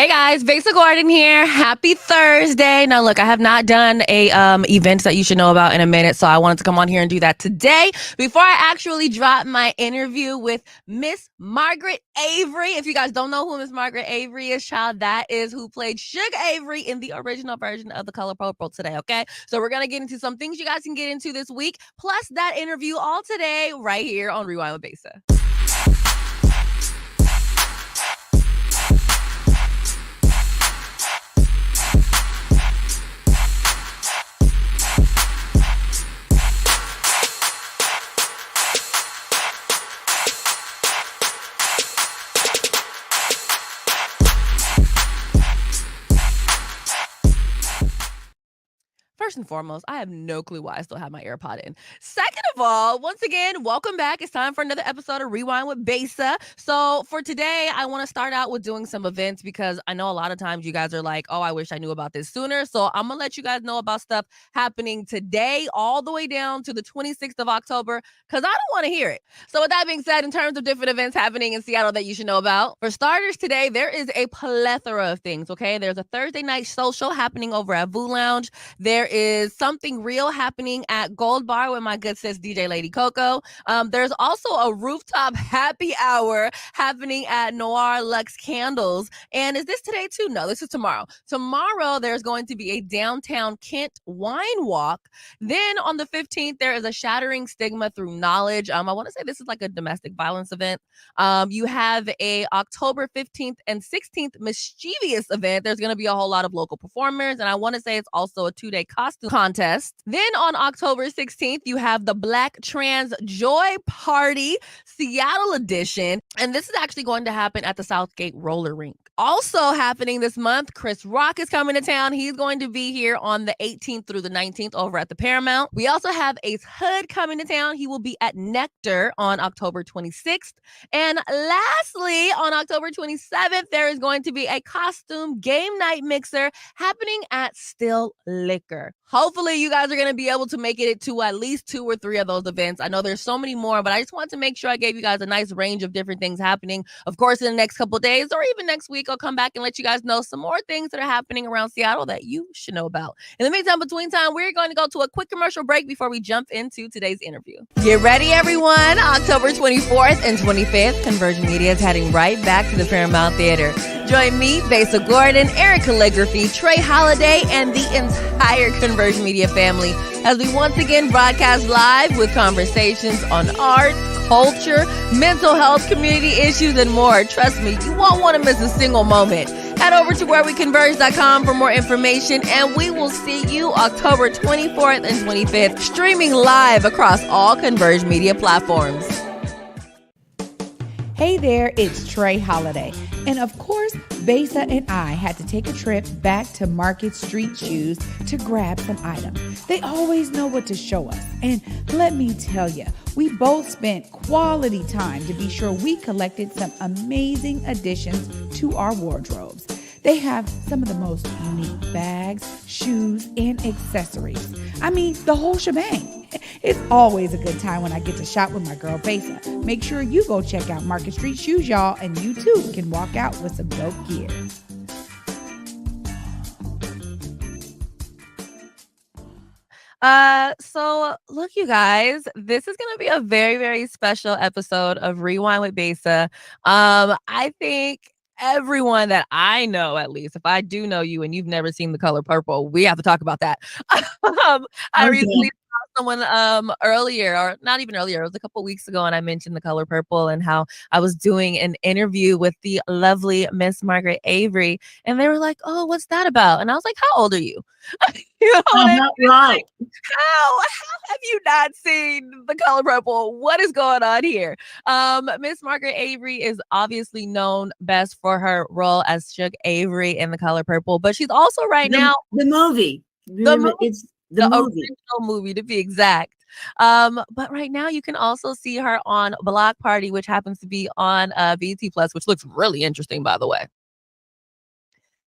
Hey guys, Besa Gordon here. Happy Thursday. Now look, I have not done a event that you should know about in a minute, so I wanted to come on here and do that today before I actually drop my interview with Miss Margaret Avery. If you guys don't know who Miss Margaret Avery is, child, that is who played Shug Avery in the original version of The Color Purple today, okay? So we're going to get into some things you guys can get into this week, plus that interview all today right here on Rewind with Besa. First and foremost, I have no clue why I still have my AirPod in. Second of all, once again, welcome back. It's time for another episode of Rewind with Besa. So for today, I want to start out with doing some events because I know a lot of times you guys are like, oh, I wish I knew about this sooner. So I'm going to let you guys know about stuff happening today all the way down to the 26th of October because I don't want to hear it. So with that being said, in terms of different events happening in Seattle that you should know about, for starters today, there is a plethora of things, okay? There's a Thursday night social happening over at Voo Lounge. There is something real happening at Gold Bar with my good sis DJ Lady Coco. There's also a rooftop happy hour happening at Noir Lux Candles. And is this today too? No, this is tomorrow. Tomorrow, there's going to be a downtown Kent wine walk. Then on the 15th, there is a Shattering Stigma Through Knowledge. I want to say this is like a domestic violence event. You have a October 15th and 16th mischievous event. There's going to be a whole lot of local performers. And I want to say it's also a 2-day costume contest. Then on October 16th, you have the Black Trans Joy Party Seattle edition. And this is actually going to happen at the Southgate Roller Rink. Also happening this month, Chris Rock is coming to town. He's going to be here on the 18th through the 19th over at the Paramount. We also have Ace Hood coming to town. He will be at Nectar on October 26th. And lastly, on October 27th, there is going to be a costume game night mixer happening at Still Liquor. Hopefully, you guys are going to be able to make it to at least 2 or 3 of those events. I know there's so many more, but I just want to make sure I gave you guys a nice range of different things happening. Of course, in the next couple of days or even next week, I'll come back and let you guys know some more things that are happening around Seattle that you should know about. In the meantime, between time, we're going to go to a quick commercial break before we jump into today's interview. Get ready, everyone. October 24th and 25th, Conversion Media is heading right back to the Paramount Theater. Join me, Besa Gordon, Eric Calligraphy, Trey Holiday, and the entire Conversion Media family as we once again broadcast live with conversations on art, culture, mental health, community issues, and more. Trust me, you won't want to miss a single moment. Head over to whereweconverge.com for more information, and we will see you October 24th and 25th, streaming live across all Converge Media platforms. Hey there, it's Trey Holiday. And of course, Besa and I had to take a trip back to Market Street Shoes to grab some items. They always know what to show us. And let me tell you, we both spent quality time to be sure we collected some amazing additions to our wardrobes. They have some of the most unique bags, shoes, and accessories. I mean, the whole shebang. It's always a good time when I get to shop with my girl Besa. Make sure you go check out Market Street Shoes, y'all, and you too can walk out with some dope gear. So look, you guys, this is going to be a very, very special episode of Rewind with Besa. I think everyone that I know, at least, if I do know you and you've never seen The Color Purple, we have to talk about that. I recently saw someone earlier, or not even earlier, it was a couple weeks ago, and I mentioned The Color Purple and how I was doing an interview with the lovely Miss Margaret Avery, and they were like, oh, what's that about? And I was like, how old are you? You know what I mean? Right. Like, how have you not seen The Color Purple? What is going on here? Miss Margaret Avery is obviously known best for her role as Shug Avery in The Color Purple, but she's also now the movie. Remember, it's the movie. Original movie to be exact. But right now you can also see her on Block Party, which happens to be on BT Plus, which looks really interesting, by the way.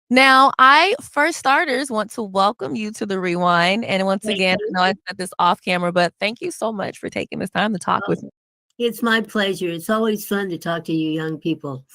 Now, I, for starters, want to welcome you to the Rewind. And once again, I know I said this off camera, but thank you so much for taking this time to talk with me. It's my pleasure. It's always fun to talk to you young people.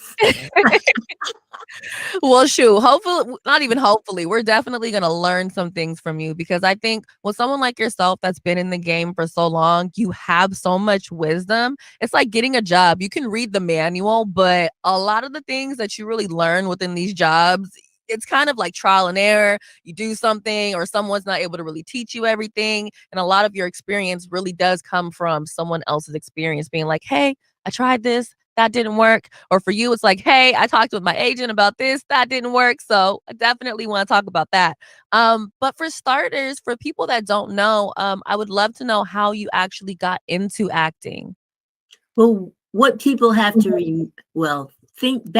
Well, shoot, hopefully, not even hopefully, we're definitely gonna learn some things from you because I think with someone like yourself that's been in the game for so long, you have so much wisdom. It's like getting a job. You can read the manual, but a lot of the things that you really learn within these jobs, it's kind of like trial and error. You do something, or someone's not able to really teach you everything. And a lot of your experience really does come from someone else's experience being like, hey, I tried this, that didn't work. Or for you, it's like, hey, I talked with my agent about this, that didn't work. So I definitely want to talk about that. But for starters, for people that don't know, I would love to know how you actually got into acting. Well, what people have to think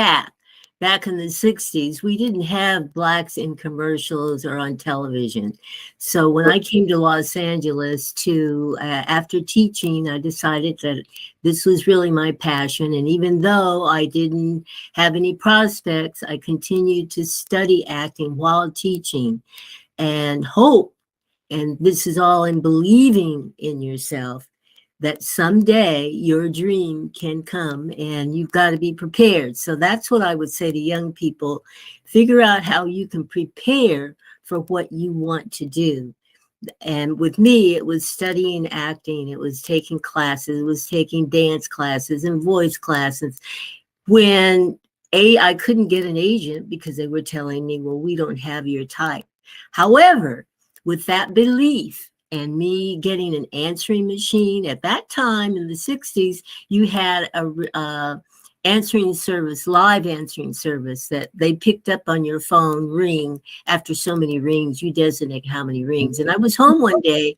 back in the 60s, we didn't have blacks in commercials or on television. So when I came to Los Angeles to after teaching, I decided that this was really my passion. And even though I didn't have any prospects, I continued to study acting while teaching and hope. And this is all in believing in yourself that someday your dream can come and you've got to be prepared. So that's what I would say to young people. Figure out how you can prepare for what you want to do. And with me, it was studying acting. It was taking classes. It was taking dance classes and voice classes. When I couldn't get an agent because they were telling me, well, we don't have your type. However, with that belief, and me getting an answering machine at that time in the 60s, you had a answering service, live answering service that they picked up on your phone ring. After so many rings, you designate how many rings. And I was home one day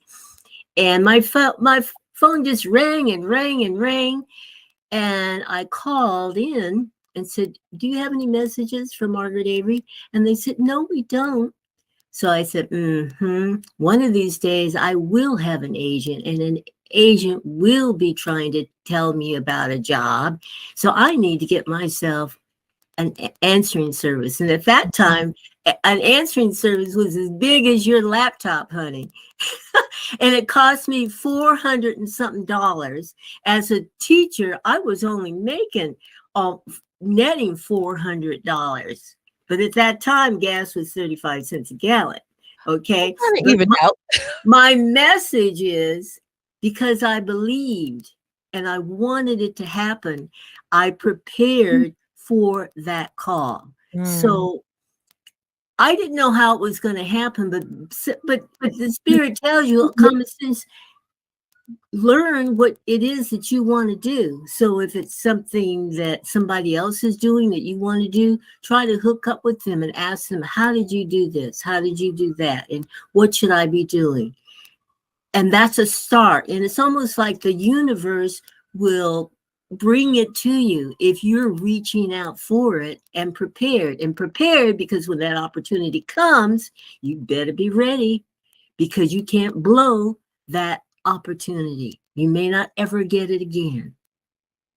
and my phone just rang and rang and rang. And I called in and said, do you have any messages for Margaret Avery? And they said, no, we don't. So I said, one of these days I will have an agent and an agent will be trying to tell me about a job. So I need to get myself an answering service. And at that time, an answering service was as big as your laptop, honey. And it cost me $400 and something dollars. As a teacher, I was only making netting $400. But at that time, gas was 35 cents a gallon. Okay. Even out. My message is because I believed and I wanted it to happen, I prepared for that call. So I didn't know how it was going to happen, but the spirit tells you, common sense, learn what it is that you want to do. So if it's something that somebody else is doing that you want to do, try to hook up with them and ask them, how did you do this? How did you do that? And what should I be doing? And that's a start. And it's almost like the universe will bring it to you if you're reaching out for it and prepared because when that opportunity comes, you better be ready because you can't blow that opportunity. You may not ever get it again.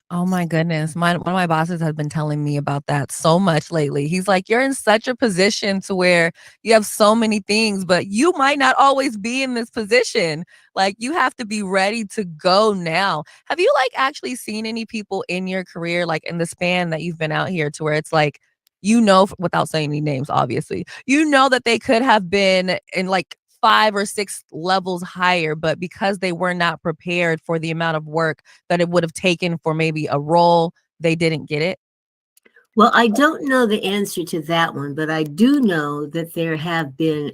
Oh my goodness. One of my bosses has been telling me about that so much lately. He's like, you're in such a position to where you have so many things, but you might not always be in this position. Like you have to be ready to go now. Have you like actually seen any people in your career, like in the span that you've been out here to where it's like, without saying any names, obviously, that they could have been in like 5 or 6 levels higher, but because they were not prepared for the amount of work that it would have taken for maybe a role, they didn't get it? Well, I don't know the answer to that one, but I do know that there have been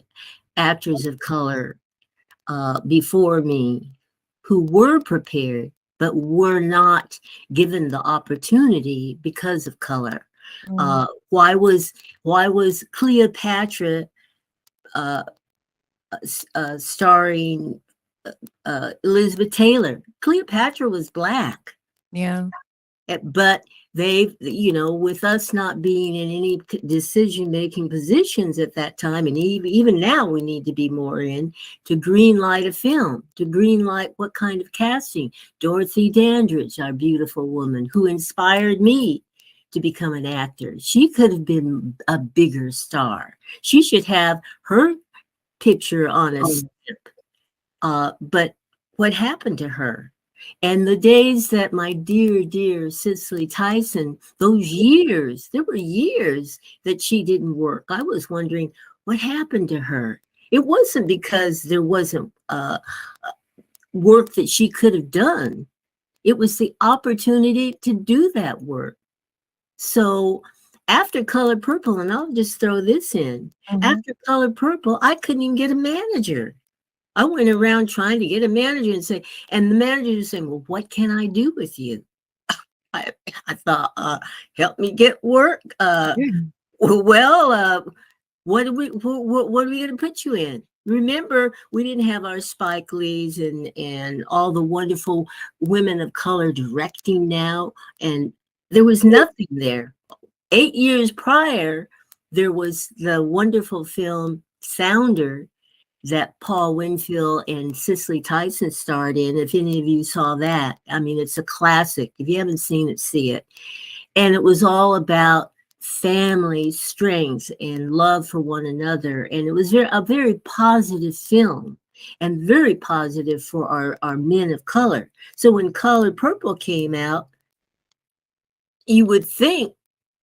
actors of color before me who were prepared, but were not given the opportunity because of color. Why was Cleopatra starring Elizabeth Taylor? Cleopatra was Black. Yeah. But they, with us not being in any decision-making positions at that time, and even now we need to be more in, to green light a film, to green light what kind of casting. Dorothy Dandridge, our beautiful woman, who inspired me to become an actor. She could have been a bigger star. She should have her picture on a strip. But what happened to her? And the days that my dear, dear Cicely Tyson, those years, there were years that she didn't work. I was wondering what happened to her. It wasn't because there wasn't work that she could have done. It was the opportunity to do that work. So after Color Purple, and I'll just throw this in, after Color Purple, I couldn't even get a manager. I went around trying to get a manager and the manager was saying, well, what can I do with you? I thought, help me get work. What are we going to put you in? Remember, we didn't have our Spike Lees and all the wonderful women of color directing now, and there was nothing there. 8 years prior, there was the wonderful film Sounder that Paul Winfield and Cicely Tyson starred in. If any of you saw that, I mean, it's a classic. If you haven't seen it, see it. And it was all about family strength and love for one another. And it was a very positive film and very positive for our men of color. So when Color Purple came out, you would think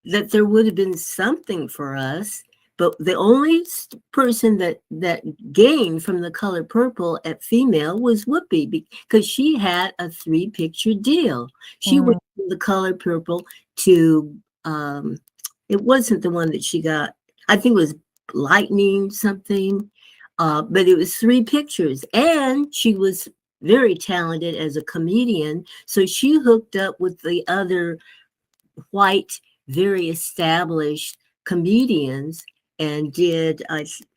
that there would have been something for us, but the only person that gained from the Color Purple at female was Whoopi, because she had a 3-picture deal. She went from the Color Purple to it wasn't the one that she got. I think it was Lightning something, but it was 3 pictures, and she was very talented as a comedian. So she hooked up with the other white, very established comedians and did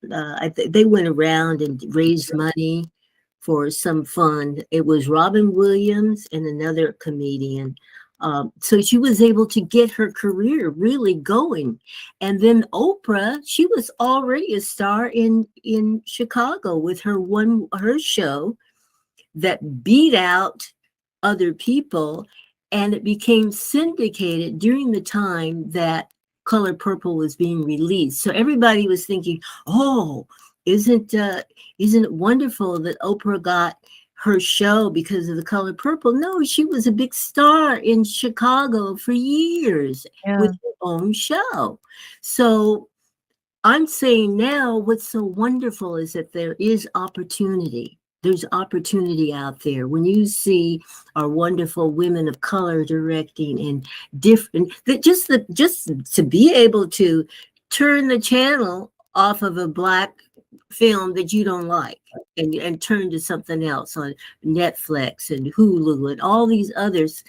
they went around and raised money for some fund. It was Robin Williams and another comedian. So she was able to get her career really going. And then Oprah, she was already a star in Chicago with her show that beat out other people, and it became syndicated during the time that Color Purple was being released. So everybody was thinking, oh, isn't it wonderful that Oprah got her show because of the Color Purple? No, she was a big star in Chicago for years with her own show. So I'm saying now what's so wonderful is that there is opportunity. There's opportunity out there. When you see our wonderful women of color directing and different, that just to be able to turn the channel off of a Black film that you don't like and turn to something else on Netflix and Hulu and all these others.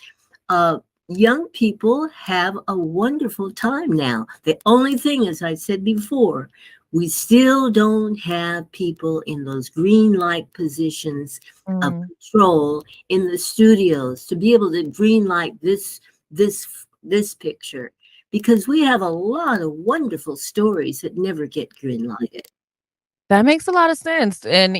Young people have a wonderful time now. The only thing, as I said before, we still don't have people in those green light positions of control in the studios to be able to green light this picture, because we have a lot of wonderful stories that never get green lighted. That makes a lot of sense. And,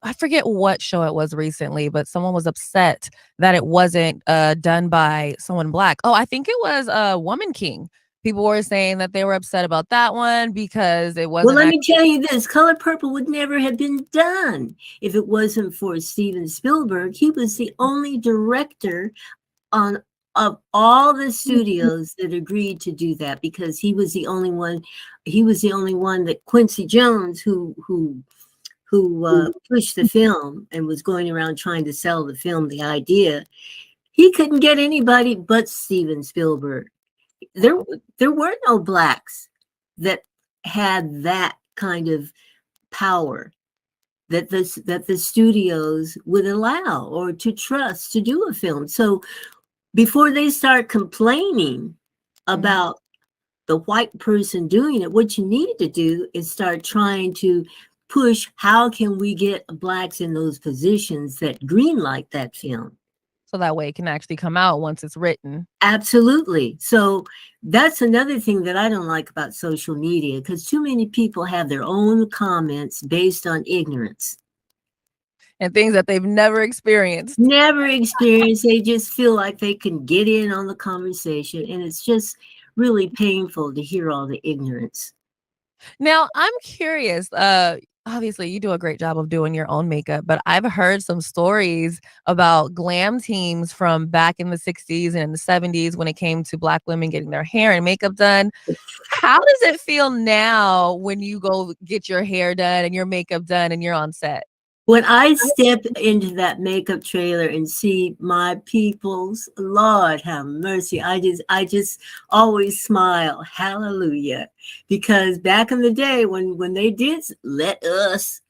I forget what show it was recently, but someone was upset that it wasn't done by someone Black. Oh, I think it was Woman King. People were saying that they were upset about that one because it wasn't. Well, let me tell you this, Color Purple would never have been done if it wasn't for Steven Spielberg. He was the only director of all the studios that agreed to do that, because he was the only one that Quincy Jones, who pushed the film and was going around trying to sell the film, the idea, he couldn't get anybody but Steven Spielberg. There were no Blacks that had that kind of power that the studios would allow or to trust to do a film. So before they start complaining about the white person doing it, what you need to do is start trying to push, how can we get Blacks in those positions that greenlight that film? So that way it can actually come out once it's written. Absolutely. So that's another thing that I don't like about social media, because too many people have their own comments based on ignorance. And things that they've never experienced. Never experienced. They just feel like they can get in on the conversation. And it's just really painful to hear all the ignorance. Now, I'm curious, obviously you do a great job of doing your own makeup, but I've heard some stories about glam teams from back in the 60s and the 70s when it came to Black women getting their hair and makeup done. How does it feel now when you go get your hair done and your makeup done and you're on set? When I step into that makeup trailer and see my peoples, Lord have mercy. I just always smile. Hallelujah. Because back in the day when they did let us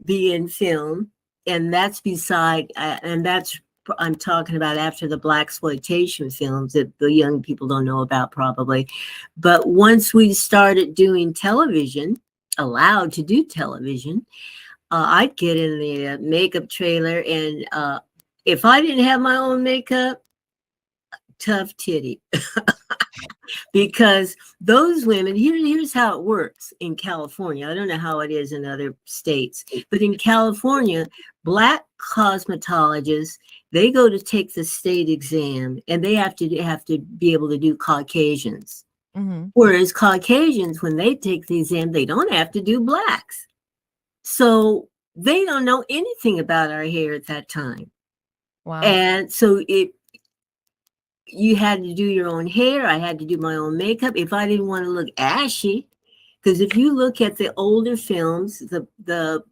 be in film, and that's beside, and that's I'm talking about after the blaxploitation films that the young people don't know about probably. But once we started doing television, allowed to do television, I'd get in the makeup trailer, and if I didn't have my own makeup, tough titty. Because those women, here's how it works in California. I don't know how it is in other states, but in California, Black cosmetologists, they go to take the state exam, and they have to be able to do Caucasians. Mhm. Whereas Caucasians, when they take the exam, they don't have to do Blacks. So they don't know anything about our hair at that time. Wow. And so you had to do your own hair. I had to do my own makeup if I didn't want to look ashy. Because if you look at the older films, the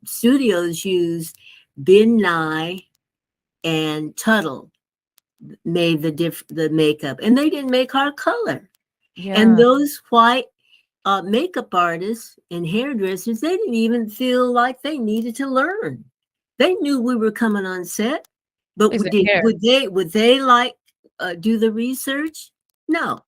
studios used Ben Nye and Tuttle made the makeup, and they didn't make our color. Yeah. And those white makeup artists and hairdressers, they didn't even feel like they needed to learn. They knew we were coming on set, but Is it hair? would they like do the research? No,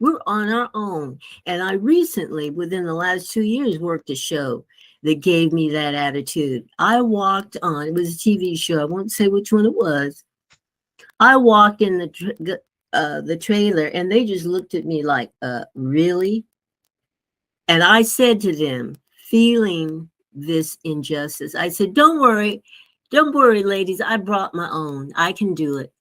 we're on our own. And I recently, within the last 2 years, worked a show that gave me that attitude. I walked on, it was a TV show. I won't say which one it was. I walked in the trailer, and they just looked at me like, really? And I said to them, feeling this injustice, I said, don't worry, ladies. I brought my own. I can do it.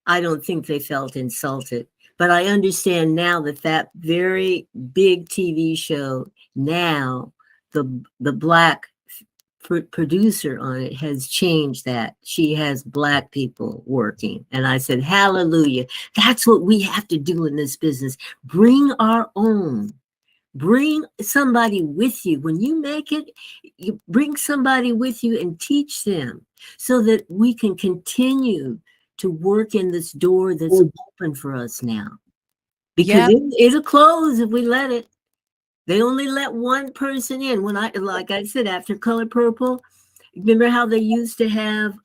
I don't think they felt insulted, but I understand now that very big TV show, now the Black producer on it has changed that. She has Black people working. And I said, hallelujah. That's what we have to do in this business. Bring our own. Bring somebody with you. When you make it, you bring somebody with you and teach them so that we can continue to work in this door that's open for us now. Because it'll close if we let it. They only let one person in. Like I said, after Color Purple, remember how they used to have,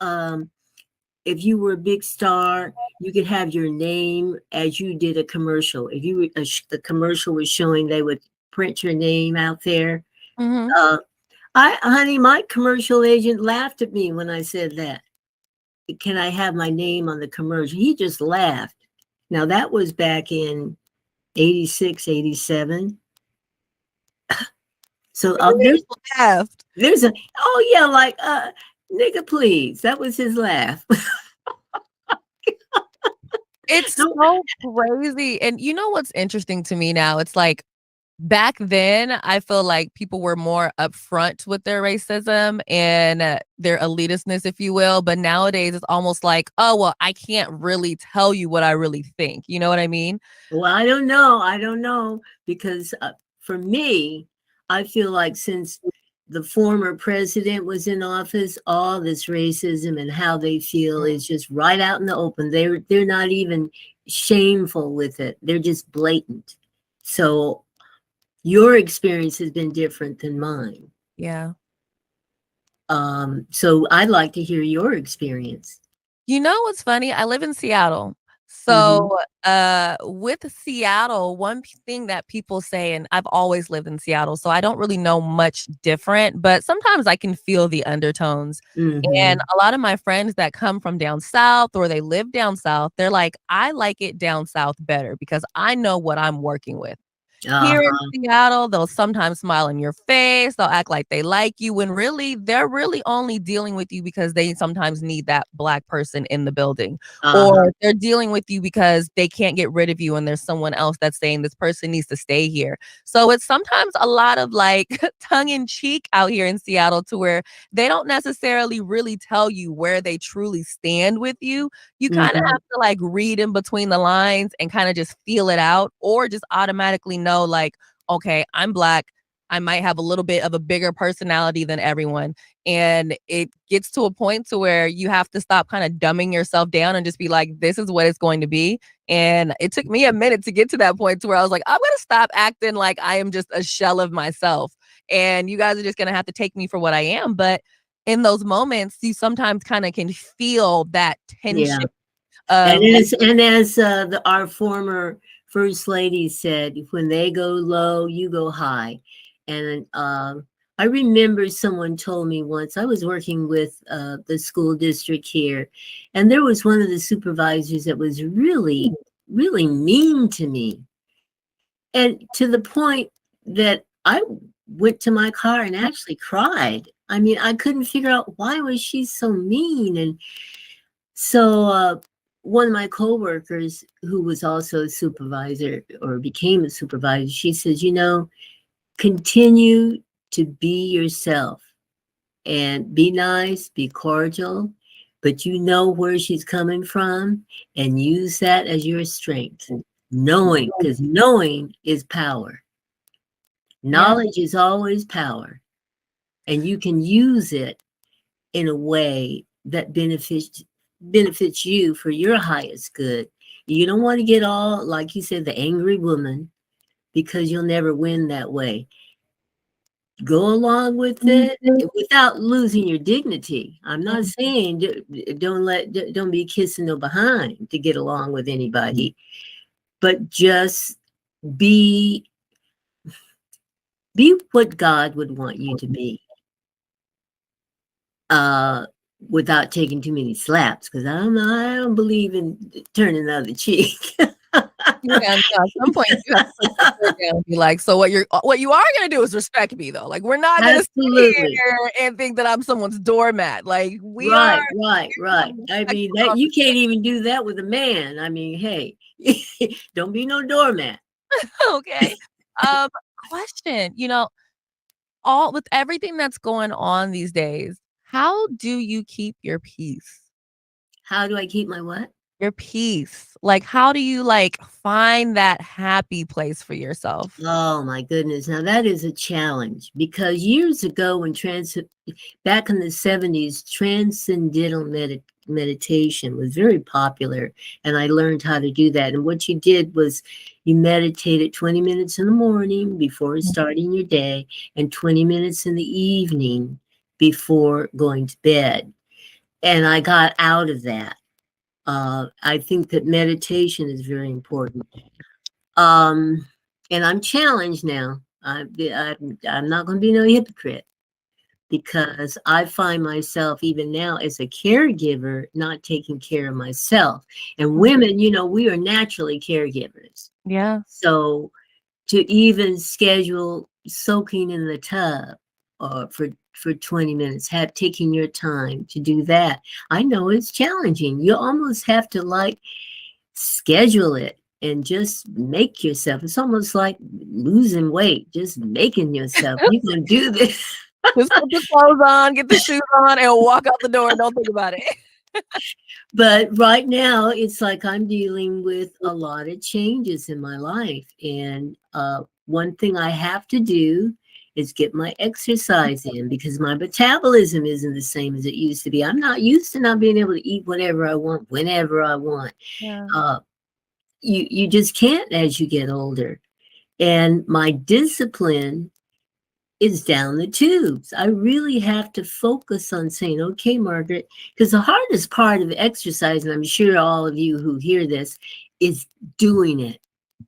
if you were a big star, you could have your name as you did a commercial. If you the commercial was showing, they would print your name out there. Mm-hmm. Honey, my commercial agent laughed at me when I said that. Can I have my name on the commercial? He just laughed. Now that was back in 86, 87. So there's a, oh yeah, like, nigga, please. That was his laugh. It's so crazy. And you know what's interesting to me now? It's like back then, I feel like people were more upfront with their racism and their elitistness, if you will. But nowadays, it's almost like, oh, well, I can't really tell you what I really think. You know what I mean? Well, I don't know. Because for me, I feel like since the former president was in office, all this racism and how they feel is just right out in the open. They're not even shameful with it. They're just blatant. So your experience has been different than mine. Yeah. So I'd like to hear your experience. You know what's funny? I live in Seattle. So, with Seattle, one thing that people say, and I've always lived in Seattle, so I don't really know much different, but sometimes I can feel the undertones. And a lot of my friends that come from down south or they live down south, they're like, I like it down south better because I know what I'm working with. Here in Uh-huh. Seattle, they'll sometimes smile in your face, they'll act like they like you, when really, they're really only dealing with you because they sometimes need that Black person in the building, Uh-huh. or they're dealing with you because they can't get rid of you and there's someone else that's saying, "This person needs to stay here." So it's sometimes a lot of, like, tongue in cheek out here in Seattle to where they don't necessarily really tell you where they truly stand with you. You kinda Mhm. have to, like, read in between the lines and kinda just feel it out, or just automatically know, like, "Okay, I'm Black. I might have a little bit of a bigger personality than everyone." And it gets to a point to where you have to stop kinda dumbing yourself down and just be like, "This is what it's going to be." And it took me a minute to get to that point to where I was like, "I'm gonna stop acting like I am just a shell of myself, and you guys are just gonna have to take me for what I am." But in those moments, you sometimes kinda can feel that Yeah. tension of like And as our former first lady said, when they go low, you go high. And I remember someone told me once, I was working with the school district here, and there was one of the supervisors that was really, really mean to me. And to the point that I went to my car and actually cried. I mean, I couldn't figure out why was she so mean. And so one of my coworkers, who was also a supervisor or became a supervisor, she says, continue to be yourself and be nice, be cordial, but you know where she's coming from and use that as your strength. Knowing, because knowing is power. yeah, Knowledge is always power, and you can use it in a way that benefits you for your highest good. You don't want to get all, like you said, the angry woman, because you'll never win that way. Go along with it without losing your dignity. I'm not mhm, saying don't be kissing no behind to get along with anybody, but just be be what God would want you to be. Uh Without taking too many slaps, because I don't believe in turning the other cheek. yeah, no, at some point, you have to put your foot down and be like, "So what you are gonna do is respect me, though. Like, we're not gonna sit Absolutely. here and think that I'm someone's doormat. Like, we are Right, right, here to have right. a I mean, respectful that you can't conversation." even do that with a man. I mean, hey, don't be no doormat. Okay. Um, question, all with everything that's going on these days, how do you keep your peace? How do I keep my what? Your peace. Like, how do you, like, find that happy place for yourself? Oh my goodness. Now that is a challenge, because years ago, back in the 70s, transcendental meditation was very popular, and I learned how to do that. And what you did was you meditated 20 minutes in the morning before starting your day, and 20 minutes in the evening before going to bed. And I got out of that. I think that meditation is very important. Um, and I'm challenged now. I'm not going to be no hypocrite, because I find myself even now as a caregiver not taking care of myself. And Mhm. women, we are naturally caregivers. Yeah. So to even schedule soaking in the tub for 20 minutes, have taking your time to do that, I know it's challenging. You almost have to like schedule it and just make yourself. It's almost like losing weight, just making yourself. You can do this. Just put the clothes on, get the shoes on, and walk out the door and don't think about it. But right now, it's like I'm dealing with a lot of changes in my life. And one thing I have to do is get my exercise in, because my metabolism isn't the same as it used to be. I'm not used to not being able to eat whatever I want, whenever I want. Yeah. Uh, you just can't as you get older. And my discipline is down the tubes. I really have to focus on saying, okay, Margaret, because the hardest part of exercise, and I'm sure all of you who hear this, is doing it.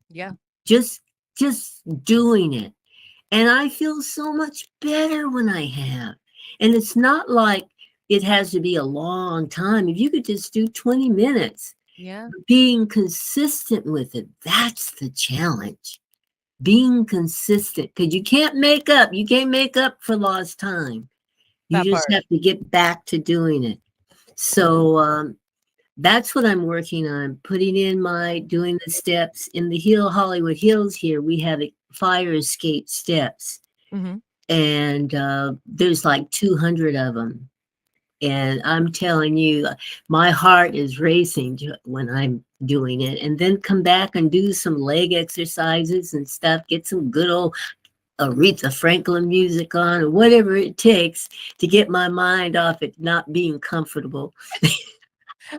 Yeah. Just just doing it. And I feel so much better when I have. And it's not like it has to be a long time. If you could just do 20 minutes, Yeah. being consistent with it, that's the challenge. being consistent, because you can't make up. You can't make up for lost time. You That just part. have to get back to doing it. So that's what I'm working on, putting in doing the steps. In the Hollywood Hills here, we have fire escape steps. Mm-hmm. And there's like 200 of them. And I'm telling you, my heart is racing when I'm doing it. And then come back and do some leg exercises and stuff, get some good old Aretha Franklin music on, or whatever it takes to get my mind off it not being comfortable.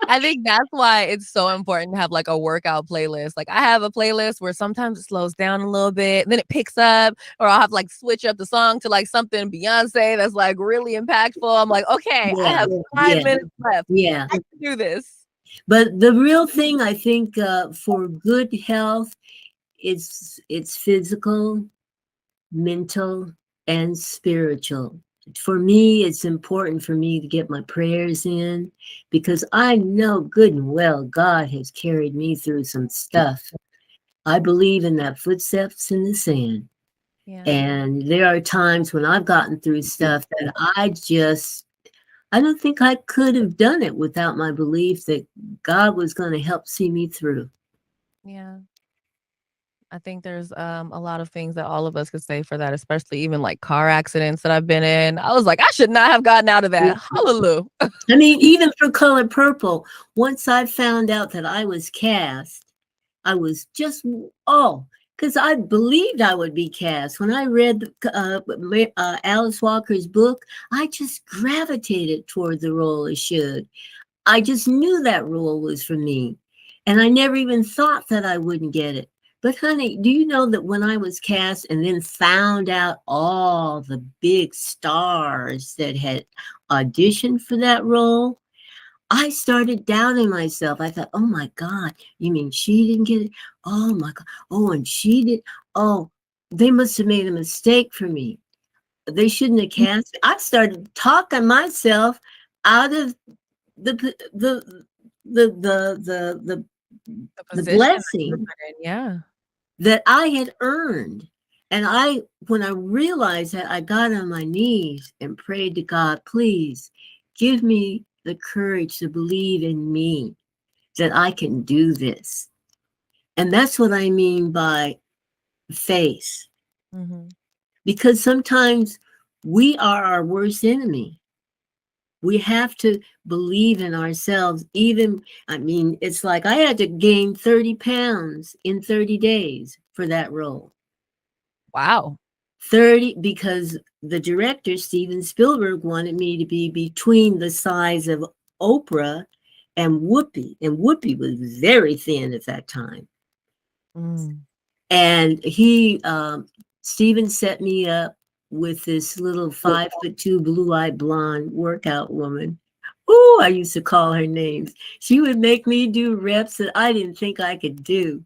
I think that's why it's so important to have like a workout playlist. Like I have a playlist where sometimes it slows down a little bit, then it picks up, or I'll have like switch up the song to like something Beyonce that's like really impactful. I'm like, okay, I Yeah, have 5 minutes left. yeah. I can do this. But the real thing, I think, for good health, it's physical, mental, and spiritual. For me, it's important for me to get my prayers in, because I know good and well God has carried me through some stuff. I believe in that footsteps in the sand. Yeah. And there are times when I've gotten through stuff that I don't think I could have done it without my belief that God was going to help see me through. Yeah. I think there's a lot of things that all of us could say for that, especially even like car accidents that I've been in. I was like, I should not have gotten out of that. Hallelujah. I mean, even for Color Purple, once I found out that I was cast, I was just, because I believed I would be cast. When I read Alice Walker's book, I just gravitated toward the role of Shug. I just knew that role was for me. And I never even thought that I wouldn't get it. But honey, do you know that when I was cast and then found out all the big stars that had auditioned for that role, I started doubting myself. I thought, oh my God, you mean she didn't get it? Oh my God. Oh, and she did. Oh, they must have made a mistake for me. They shouldn't have cast me. I started talking myself out of the blessing Yeah. that I had earned. And when I realized that, I got on my knees and prayed to God, please give me the courage to believe in me, that I can do this. And that's what I mean by faith. Mm-hmm. Because sometimes we are our worst enemy. We have to believe in ourselves. It's like I had to gain 30 pounds in 30 days for that role. Wow. 30, because the director, Steven Spielberg, wanted me to be between the size of Oprah and Whoopi. And Whoopi was very thin at that time. Mm. And Steven set me up with this little 5'2" blue-eyed blonde workout woman. Oh, I used to call her names. She would make me do reps that I didn't think I could do.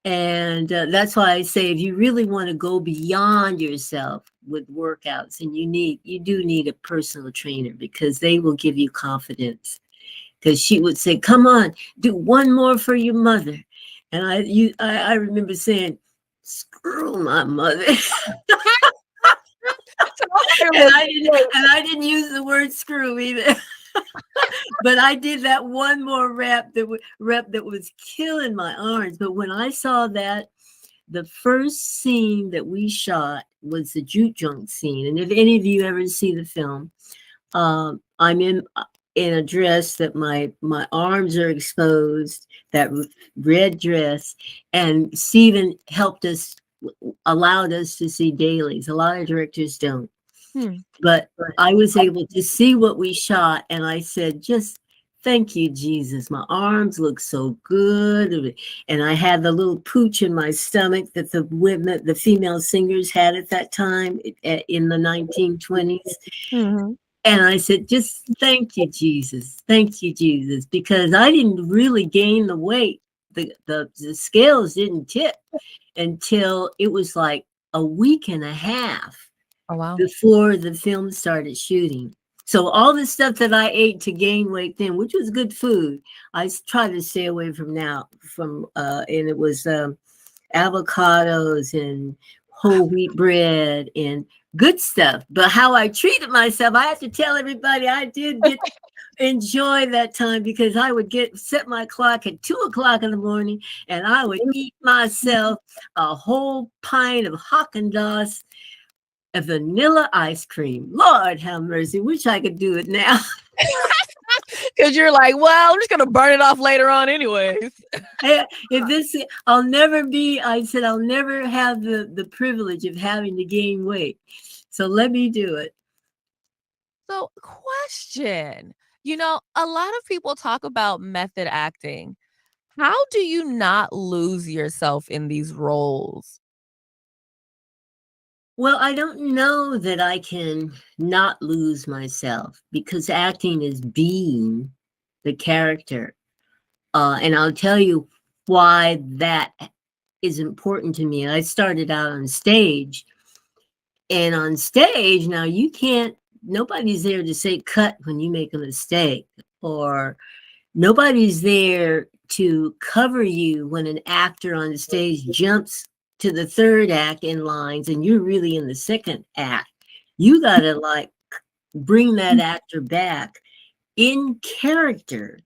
And that's why I say, if you really want to go beyond yourself with workouts, and you do need a personal trainer, because they will give you confidence. Because she would say, come on, do one more for your mother. And I remember saying, screw my mother. And I didn't use the word screw either. But I did that one more rep that was killing my arms. But when I saw that, the first scene that we shot was the juke joint scene. And if any of you ever see the film, I'm in a dress that my arms are exposed, that red dress, and Steven allowed us to see dailies. A lot of directors don't. But I was able to see what we shot, and I said, just thank you, Jesus. My arms look so good. And I had the little pooch in my stomach that the female singers had at that time in the 1920s. Mm-hmm. And I said, just thank you, Jesus. Thank you, Jesus. Because I didn't really gain the weight. The scales didn't tip until it was like a week and a half. Oh, wow. Before the film started shooting. So all the stuff that I ate to gain weight then, which was good food, I try to stay away from now. And it was avocados and whole wheat bread and good stuff. But how I treated myself, I have to tell everybody I did get enjoy that time, because I would set my clock at 2 o'clock in the morning, and I would eat myself a whole pint of Haagen-Dazs of vanilla ice cream. Lord have mercy. Wish I could do it now. Because you're like, well, I'm just gonna burn it off later on anyways. I'll never have the privilege of having to gain weight. So let me do it. So, question. A lot of people talk about method acting. How do you not lose yourself in these roles? Well, I don't know that I can not lose myself, because acting is being the character. And I'll tell you why that is important to me. I started out on stage, and on stage, now nobody's there to say cut when you make a mistake, or nobody's there to cover you when an actor on the stage jumps to the third act in lines and you're really in the second act. You gotta bring that actor back in character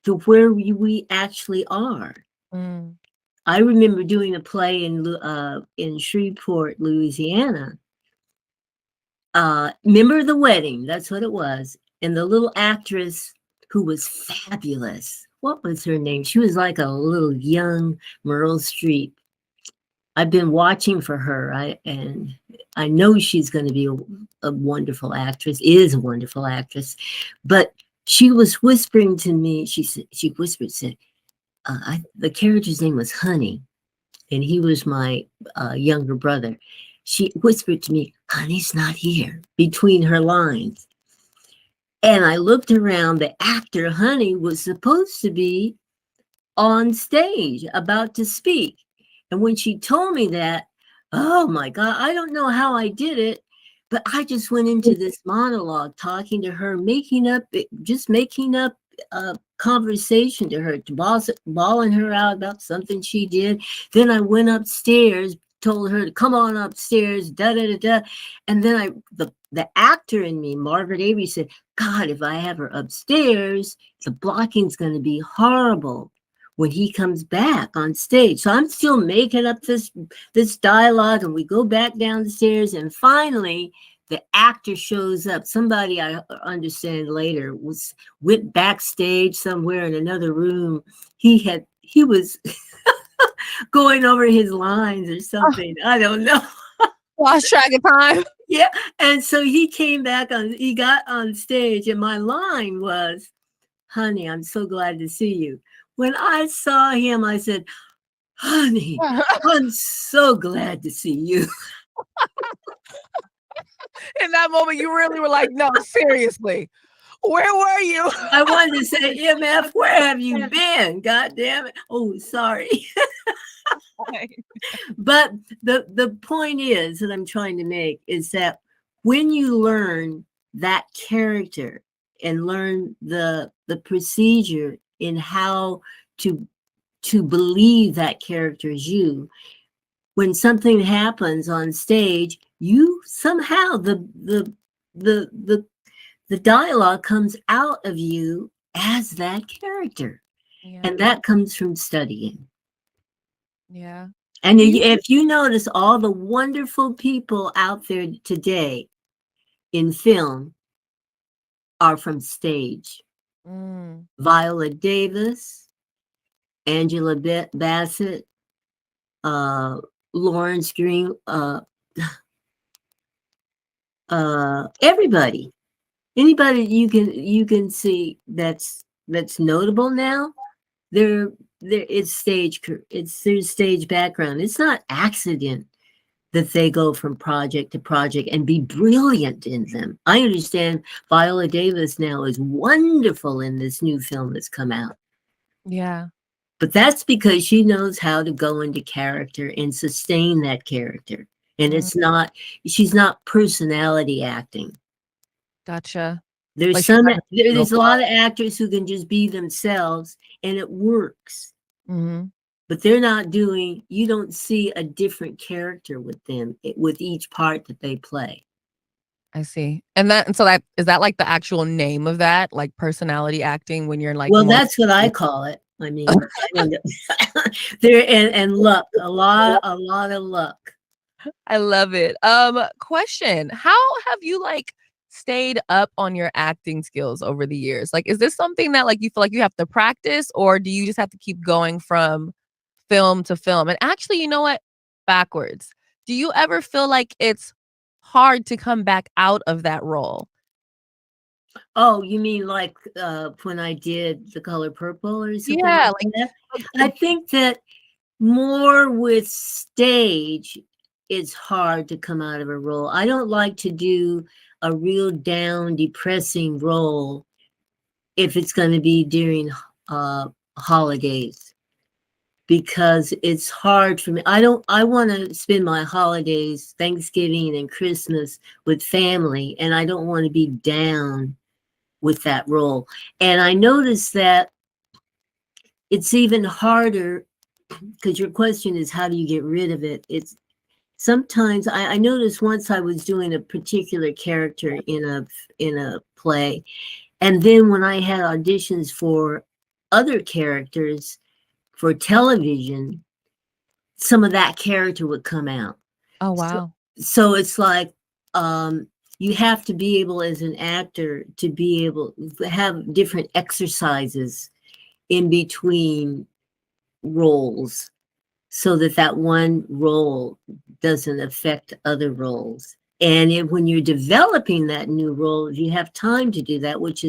to where we actually are. Mm. I remember doing a play in Shreveport, Louisiana. Remember The Wedding? That's what it was. And the little actress who was fabulous, what was her name? She was like a little young Meryl Streep. I've been watching for her, and I know she's going to be a wonderful actress, is a wonderful actress. But she was whispering to me. She said, the character's name was Honey, and he was my younger brother. She whispered to me, "Honey's not here," between her lines. And I looked around. The actor, Honey, was supposed to be on stage about to speak. And when she told me that, oh my God, I don't know how I did it, but I just went into this monologue, talking to her, making up a conversation to her, bawling her out about something she did. Then I went upstairs, told her to come on upstairs, da da da da. And then the actor in me, Margaret Avery, said, God, if I have her upstairs, the blocking's going to be horrible when he comes back on stage. So I'm still making up this dialogue, and we go back down the stairs, and finally the actor shows up. Somebody, I understand later, went backstage somewhere in another room. He was going over his lines or something. I don't know. Lost track of time. Yeah. And so he got on stage, and my line was, "Honey, I'm so glad to see you." When I saw him, I said, "Honey, I'm so glad to see you." In that moment, you really were like, no, seriously, where were you? I wanted to say, MF, where have you been? God damn it. Oh, sorry. But the point is that I'm trying to make is that when you learn that character and learn the procedure in how to believe that character is you, when something happens on stage, you somehow the dialogue comes out of you as that character. Yeah. And that comes from studying. Yeah. And if you notice, all the wonderful people out there today in film are from stage. Viola Davis, Angela Bassett, Lawrence Green, everybody, anybody you can see that's notable now, it's their stage background. It's not accident that they go from project to project and be brilliant in them. I understand Viola Davis now is wonderful in this new film that's come out. Yeah. But that's because she knows how to go into character and sustain that character. And she's not personality acting. Gotcha. There's a lot of actors who can just be themselves, and it works. Mm-hmm. but they're not doing, you don't see a different character with them, with each part that they play. I see. And so that is that like the actual name of that, like personality acting when you're like Well, more that's what I call it. I mean, I don't know. There and luck, a lot of luck. I love it. Question. How have you like stayed up on your acting skills over the years? Like, is this something that like you feel like you have to practice, or do you just have to keep going from film to film? And actually, you know what? Backwards. Do you ever feel like it's hard to come back out of that role? Oh, you mean like when I did The Color Purple or something Yeah, like that? I like think that more with stage, it's hard to come out of a role. I don't like to do a real down, depressing role if it's going to be during holidays, because it's hard for me. I want to spend my holidays, Thanksgiving and Christmas, with family, and I don't want to be down with that role. And I noticed that it's even harder, because your question is how do you get rid of it? It's sometimes I noticed once I was doing a particular character in a play, and then when I had auditions for other characters for television, some of that character would come out. oh So, wow. so it's like you have to be able as an actor to be able to have different exercises in between roles so that that one role doesn't affect other roles. And when you're developing that new role, if you have time to do that, which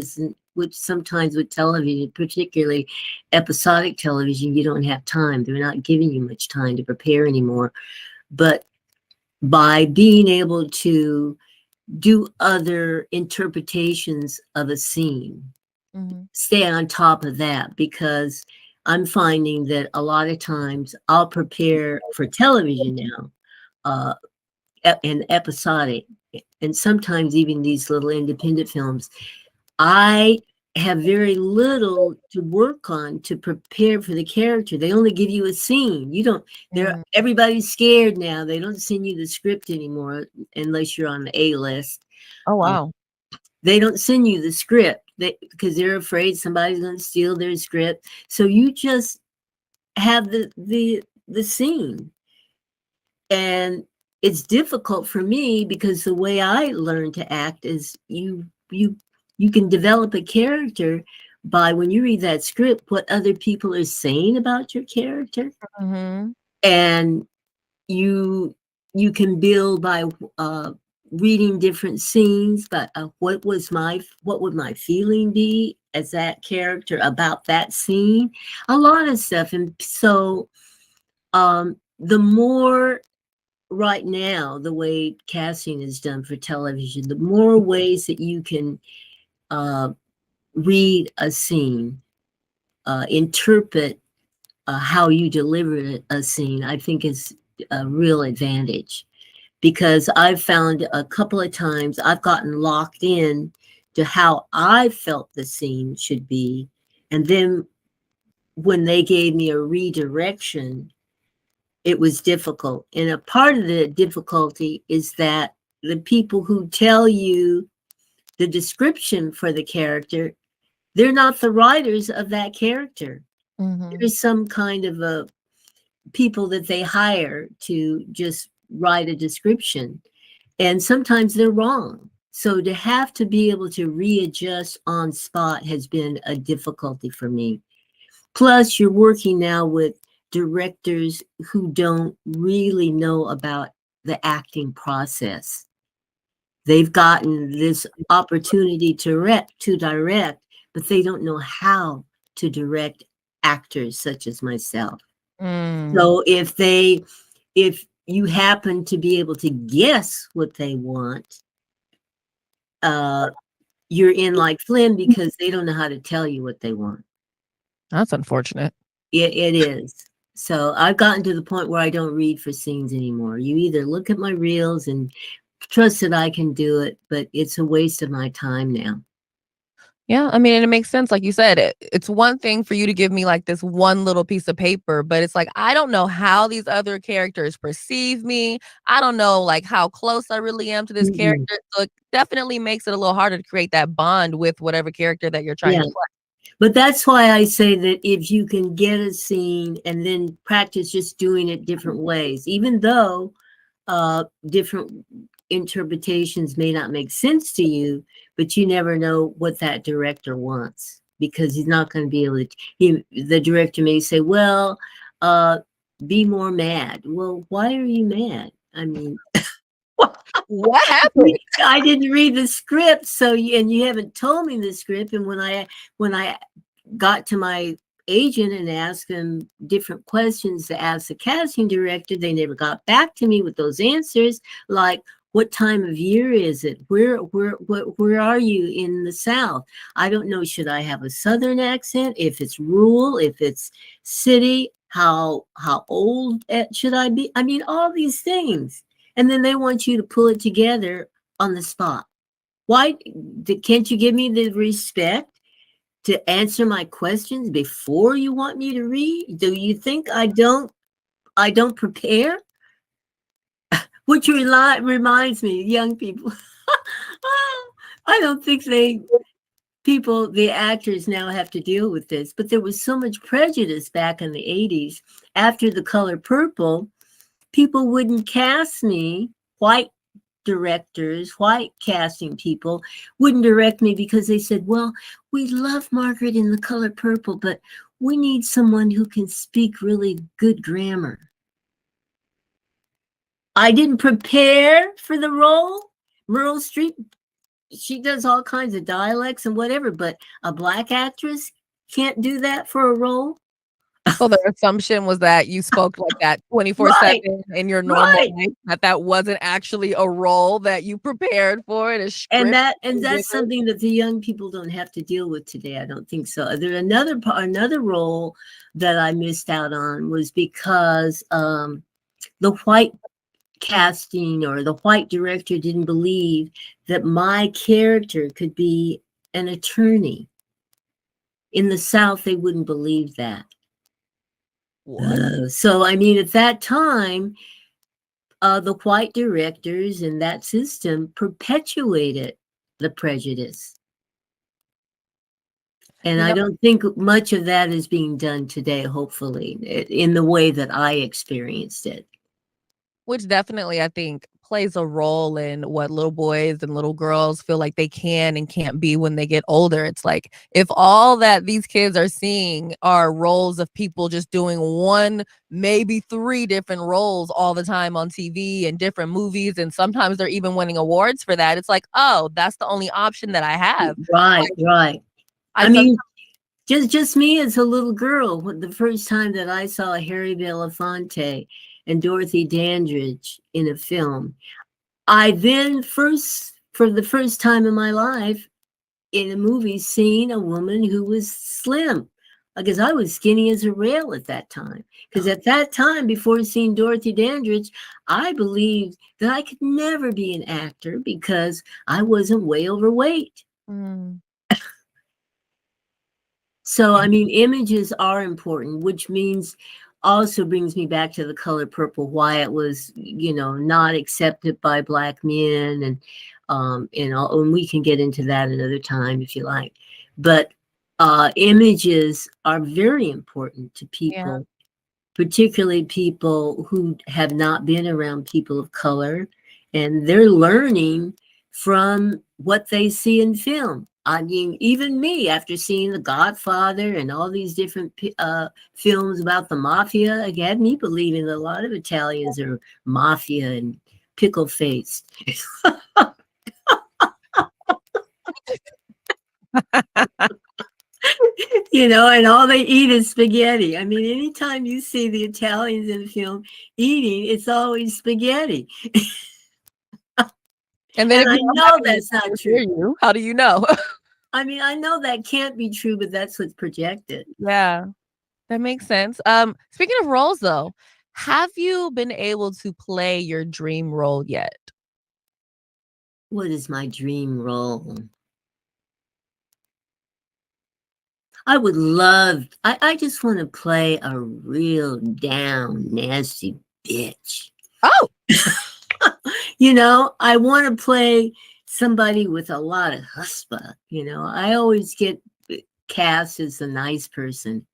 sometimes with television, particularly episodic television, you don't have time. They're not giving you much time to prepare anymore. But by being able to do other interpretations of a scene, Mhm. stay on top of that, because I'm finding that a lot of times I'll prepare for television now, uh, and episodic, and sometimes even these little independent films. I have very little to work on to prepare for the character. They only give you a scene. You don't, Mm. everybody's scared now. They don't send you the script anymore unless you're on the A list. Oh Uh, wow. they don't send you the script because they're afraid somebody's going to steal their script. So you just have the scene, and it's difficult for me because the way I learn to act is you can develop a character by, when you read that script, what other people are saying about your character, Mhm. and you you can build by reading different scenes, but what would my feeling be as that character about that scene, a lot of stuff. And so the more, right now, the way casting is done for television, the more ways that you can uh, read a scene, interpret how you deliver a scene, I think is a real advantage, because I've found a couple of times I've gotten locked in to how I felt the scene should be. And then when they gave me a redirection, it was difficult. And a part of the difficulty is that the people who tell you the description for the character, they're not the writers of that character. Mhm. There's some kind of a people that they hire to just write a description, and sometimes they're wrong. So to have to be able to readjust on spot has been a difficulty for me. Plus, you're working now with directors who don't really know about the acting process. They've gotten this opportunity to direct, but they don't know how to direct actors such as myself. Mm. So if you happen to be able to guess what they want, uh, you're in like Flynn, because they don't know how to tell you what they want. That's unfortunate. It is. So I've gotten to the point where I don't read for scenes anymore. You either look at my reels and trust that I can do it, but it's a waste of my time now. Yeah, I mean, and it makes sense, like you said, it's one thing for you to give me, like, this one little piece of paper, but it's like, I don't know how these other characters perceive me. I don't know, like, how close I really am to this Mm-mm. character, so it definitely makes it a little harder to create that bond with whatever character that you're trying Yeah. to play. But that's why I say that if you can get a scene and then practice just doing it different ways, even though different interpretations may not make sense to you, but you never know what that director wants because he's not going to be able to. The director may say, "Well, uh, be more mad." Well, why are you mad? I mean, What happened? I didn't read the script, so and you haven't told me the script. And when I got to my agent and asked them different questions to ask the casting director, they never got back to me with those answers. Like, what time of year is it? Where are you in the South? I don't know. Should I have a Southern accent? If it's rural, if it's city, how old should I be? I mean, all these things. And then they want you to pull it together on the spot. Why can't you give me the respect to answer my questions before you want me to read? Do you think I don't prepare? Which reminds me, young people. I don't think the actors now have to deal with this, but there was so much prejudice back in the 80s. After The Color Purple, people wouldn't cast me, white directors, white casting people wouldn't direct me because they said, well, we love Margaret in The Color Purple, but we need someone who can speak really good grammar. I didn't prepare for the role. Meryl Streep, she does all kinds of dialects and whatever, but a black actress can't do that for a role. So the assumption was that you spoke like that Right, 24/7 in your normal right. life, that wasn't actually a role that you prepared for in a script And that's written. something that the young people don't have to deal with today. I don't think so. There another role that I missed out on was because the white casting or the white director didn't believe that my character could be an attorney. In the South, they wouldn't believe that. What? So, I mean, at that time, the white directors in that system perpetuated the prejudice. And You I know, don't think much of that is being done today, hopefully, in the way that I experienced it. which definitely I think plays a role in what little boys and little girls feel like they can and can't be when they get older. It's like if all that these kids are seeing are roles of people just doing one, maybe three different roles all the time on TV and different movies, and sometimes they're even winning awards for that. It's like, oh, that's the only option that I have. Right, right. I I sometimes mean, just me as a little girl, the first time that I saw Harry Belafonte and Dorothy Dandridge in a film, I then for the first time in my life, in a movie, seen a woman who was slim. Because I was skinny as a rail at that time. Because at that time, before seeing Dorothy Dandridge, I believed that I could never be an actor because I wasn't way overweight. mm, So, I mean, images are important, which means also brings me back to The Color Purple, why it was, not accepted by black men and we can get into that another time if you like. But images are very important to yeah. people, particularly people who have not been around people of color, and they're learning from what they see in film. I mean, even me, after seeing The Godfather and all these different films about the mafia, it had me believing that a lot of Italians are mafia and pickle faced. And all they eat is spaghetti. I mean, anytime you see the Italians in film eating, it's always spaghetti. And then And if I you don't know have that's anybody not to hear true. you, how do you know? I mean, I know that can't be true, but that's what's projected. Yeah. That makes sense. Speaking of roles though, have you been able to play your dream role yet? What is my dream role? I would love, I just want to play a real down, nasty bitch. Oh, I want to play somebody with a lot of chutzpah. I always get cast as a nice person,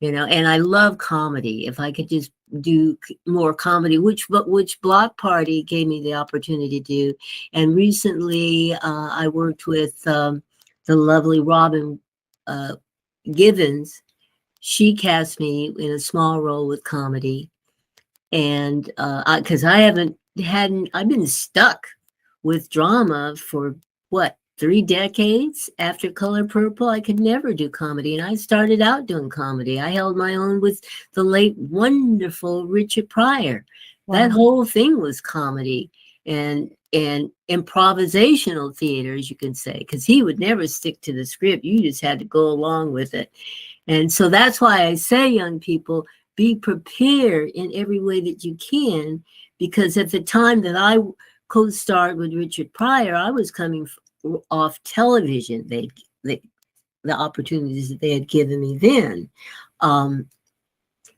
and I love comedy. If I could just do more comedy, which Block Party gave me the opportunity to do. And recently I worked with the lovely Robin uh, Givens. She cast me in a small role with comedy. And because I've been stuck with drama for what, 3 decades after Color Purple. I could never do comedy. And I started out doing comedy. I held my own with the late, wonderful Richard Pryor. wow. That whole thing was comedy and improvisational theater, as you can say, because he would never stick to the script. You just had to go along with it. And so that's why I say, young people, be prepared in every way that you can, because at the time that I co-starred with Richard Pryor, I was coming off television. The opportunities that they had given me then,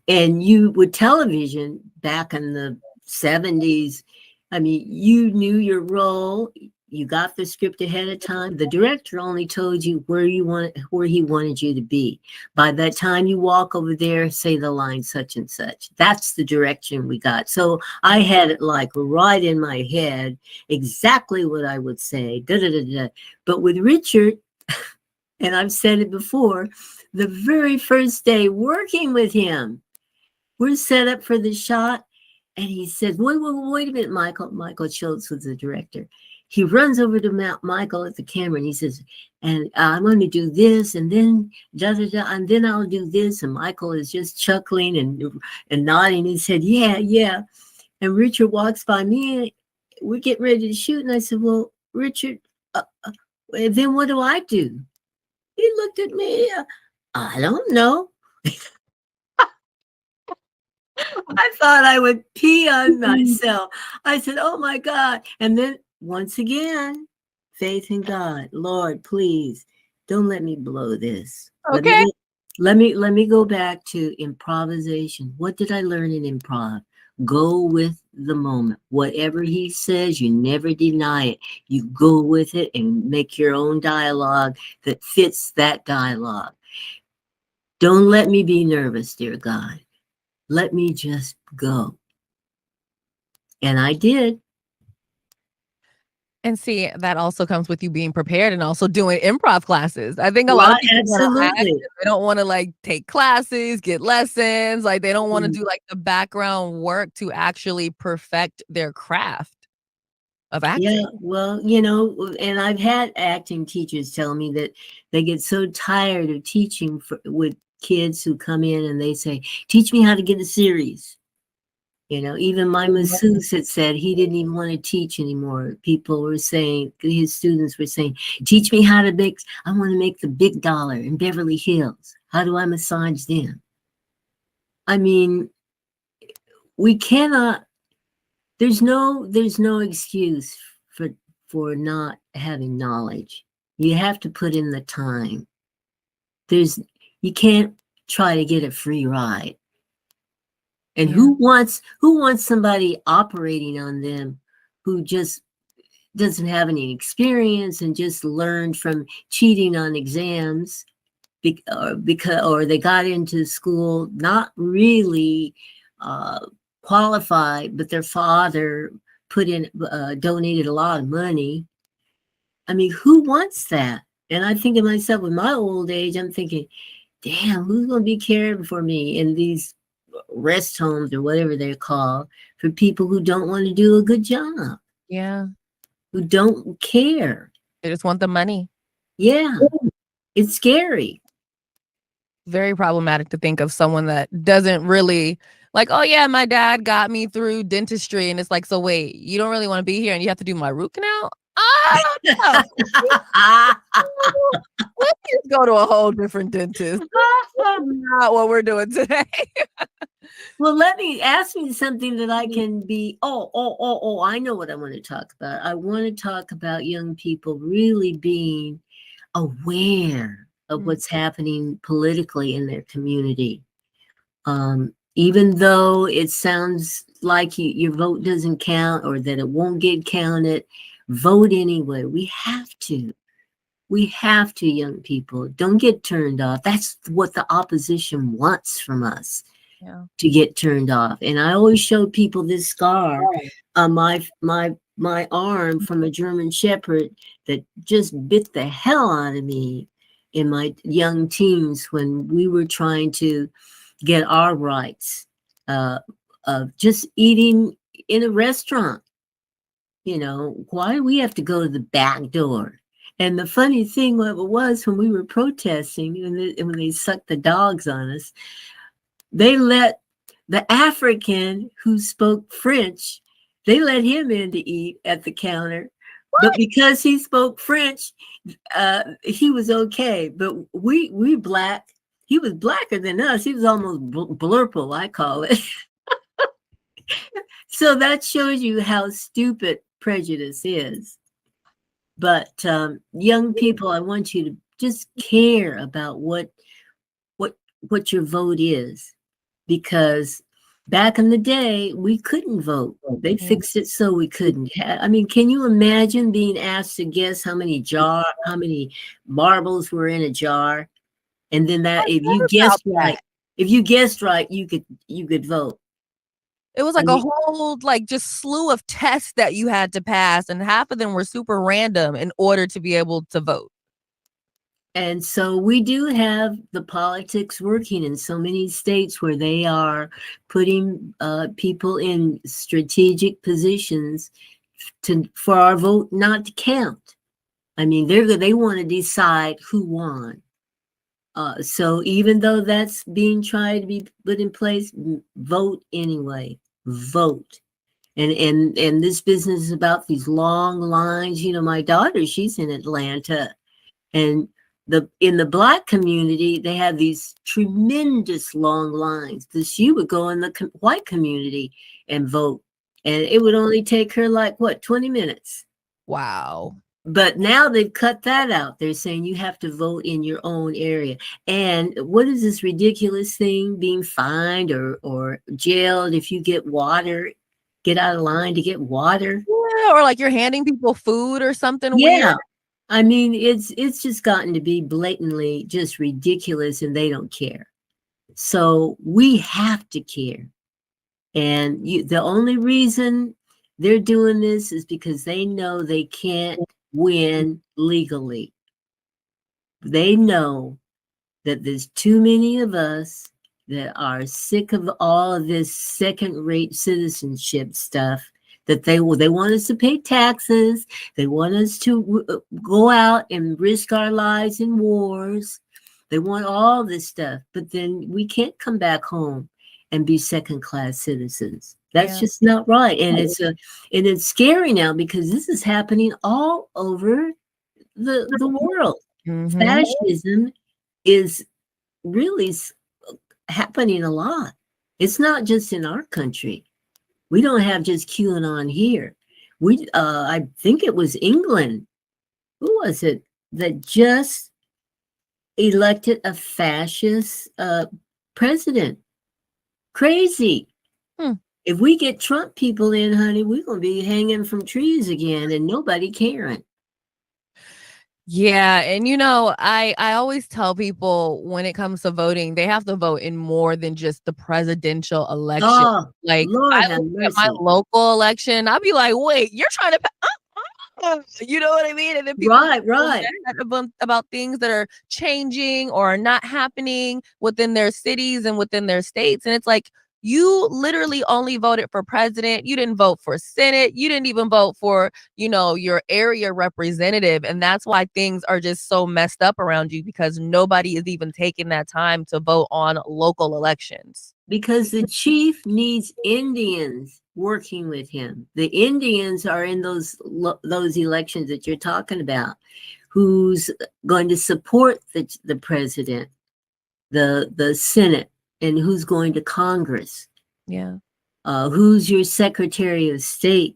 and you with television back in the 70s. I mean, you knew your role. You got the script ahead of time. The director only told you where he wanted you to be. By that time you walk over there, say the line such and such. That's the direction we got. So I had it like right in my head, exactly what I would say. Da, da, da, da. But with Richard, and I've said it before, the very first day working with him, we're set up for the shot. And he says, wait a minute, Michael. Michael Schultz was the director. He runs over to Michael at the camera and he says, and I'm going to do this and then da, da, da, and then I'll do this. And Michael is just chuckling and nodding his head, yeah, yeah. And Richard walks by me and we're getting ready to shoot. And I said, well, Richard, then what do I do? He looked at me, I don't know. I thought I would pee on myself. I said, oh my God. And then once again, faith in God. Lord, please don't let me blow this. Okay. Let me go back to improvisation. What did I learn in improv? Go with the moment. Whatever he says, you never deny it. You go with it and make your own dialogue that fits that dialogue. Don't let me be nervous, dear God. Let me just go. And I did. And see, that also comes with you being prepared and also doing improv classes. I think a lot of people absolutely. they don't want to like take classes, get lessons, like they don't want to do like the background work to actually perfect their craft of acting. Yeah, well, and I've had acting teachers tell me that they get so tired of teaching with kids who come in and they say, teach me how to get a series. Even my masseuse had said he didn't even want to teach anymore. People were saying, his students were saying, teach me how to I want to make the big dollar in Beverly Hills. How do I massage them? I mean, we cannot, there's no excuse for not having knowledge. You have to put in the time. You can't try to get a free ride. And who wants somebody operating on them who just doesn't have any experience and just learned from cheating on exams or they got into school not really qualified, but their father donated a lot of money. I mean, who wants that? And I think to myself, with my old age, I'm thinking, damn, who's going to be caring for me in these rest homes or whatever they're called for people who don't want to do a good job? Yeah. Who don't care. They just want the money. Yeah. It's scary. Very problematic to think of someone that doesn't really like, oh yeah, my dad got me through dentistry. And it's like, so wait, you don't really want to be here and you have to do my root canal? I don't know. Let's just go to a whole different dentist. That's not what we're doing today. Well, ask me something that I can be. I know what I want to talk about. I want to talk about young people really being aware of what's happening politically in their community. Even though it sounds like your vote doesn't count or that it won't get counted, vote anyway. We have to. We have to, young people. Don't get turned off. That's what the opposition wants from us, to get turned off. And I always show people this scar on my arm from a German Shepherd that just bit the hell out of me in my young teens when we were trying to get our rights of just eating in a restaurant. You know, why do we have to go to the back door? And the funny thing was when we were protesting and when they sucked the dogs on us, they let the African who spoke French, they let him in to eat at the counter. What? But because he spoke French, he was okay. But we black, he was blacker than us. He was almost blurple, I call it. So that shows you how stupid prejudice is. But young people, I want you to just care about what your vote is, because back in the day we couldn't vote. They fixed it so we couldn't. I mean, can you imagine being asked to guess how many marbles were in a jar, and then that if you guessed right, you could vote. It was like a whole just slew of tests that you had to pass, and half of them were super random in order to be able to vote. And so we do have the politics working in so many states where they are putting people in strategic positions for our vote not to count. I mean, they want to decide who won. So even though that's being tried to be put in place, vote anyway. Vote. And this business is about these long lines. You know, my daughter, she's in Atlanta, and in the Black community, they have these tremendous long lines. She would go in the white community and vote, and it would only take her 20 minutes. Wow. But now they've cut that out. They're saying you have to vote in your own area. And what is this ridiculous thing, being fined or jailed if you get out of line to get water? Yeah, or you're handing people food or something weird. I mean, it's just gotten to be blatantly just ridiculous, and they don't care. So we have to care. And the only reason they're doing this is because they know they can't win legally. They know that there's too many of us that are sick of all of this second-rate citizenship stuff, that they want us to pay taxes. They want us to go out and risk our lives in wars. They want all this stuff, but then we can't come back home and be second-class citizens. That's just not right. And it's scary now because this is happening all over the world. Mm-hmm. Fascism is really happening a lot. It's not just in our country. We don't have just QAnon here. I think it was England. Who was it that just elected a fascist president? Crazy. If we get Trump people in, honey, we're going to be hanging from trees again and nobody caring. Yeah. And, I always tell people when it comes to voting, they have to vote in more than just the presidential election. Oh, Lord I look at my local election, I'll be like, wait, you're trying to... You know what I mean? And then people right. about things that are changing or not happening within their cities and within their states. And it's like, you literally only voted for president. You didn't vote for Senate. You didn't even vote for, your area representative. And that's why things are just so messed up around you, because nobody is even taking that time to vote on local elections. Because the chief needs Indians working with him. The Indians are in those elections that you're talking about. Who's going to support the president, the Senate, and who's going to Congress? Yeah. Who's your Secretary of State?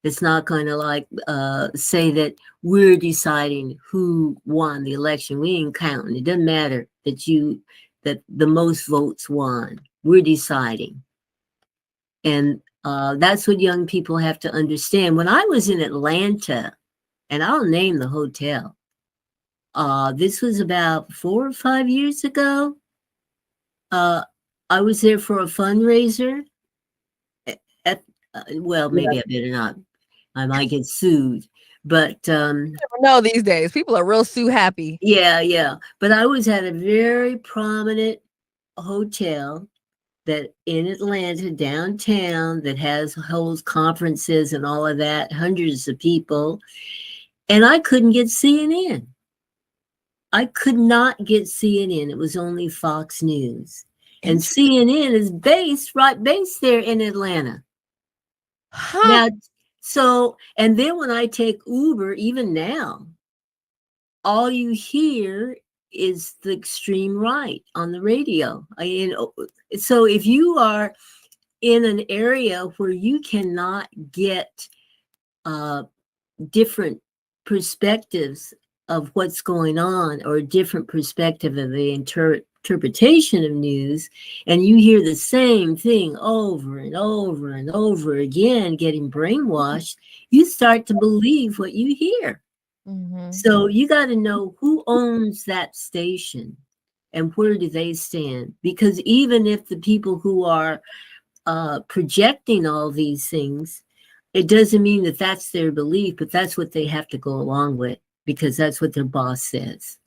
It's not going to like say that we're deciding who won the election. We ain't counting. It doesn't matter that the most votes won. We're deciding. And that's what young people have to understand. When I was in Atlanta, and I'll name the hotel, this was about 4 or 5 years ago. I was there for a fundraiser. Well, maybe I better not. I might get sued. But you never know these days. People are real sue happy. Yeah. But I was at a very prominent hotel that in Atlanta, downtown, that holds conferences and all of that, hundreds of people. And I couldn't get CNN. I could not get CNN. It was only Fox News. And CNN is based there in Atlanta. Huh. Now, and then when I take Uber, even now, all you hear is the extreme right on the radio. So if you are in an area where you cannot get different perspectives of what's going on, or a different perspective of the interpretation of news, and you hear the same thing over and over and over again, getting brainwashed, you start to believe what you hear. Mm-hmm. So you got to know who owns that station and where do they stand, because even if the people who are projecting all these things, it doesn't mean that that's their belief, but that's what they have to go along with, because that's what their boss says.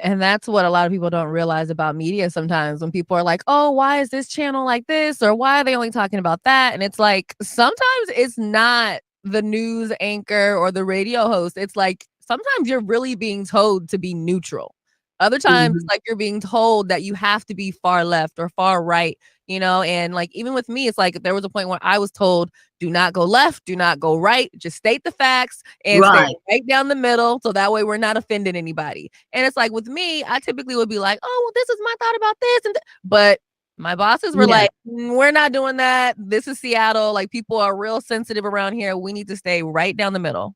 And that's what a lot of people don't realize about media sometimes, when people are like, oh, why is this channel like this? Or why are they only talking about that? And it's like, sometimes it's not the news anchor or the radio host. It's like, sometimes you're really being told to be neutral. Other times, it's like you're being told that you have to be far left or far right, and like, even with me, it's like there was a point where I was told, do not go left, do not go right, just state the facts and stay right down the middle. So that way we're not offending anybody. And it's like, with me, I typically would be like, oh, well, this is my thought about this. But my bosses were like, we're not doing that. This is Seattle. Like, people are real sensitive around here. We need to stay right down the middle.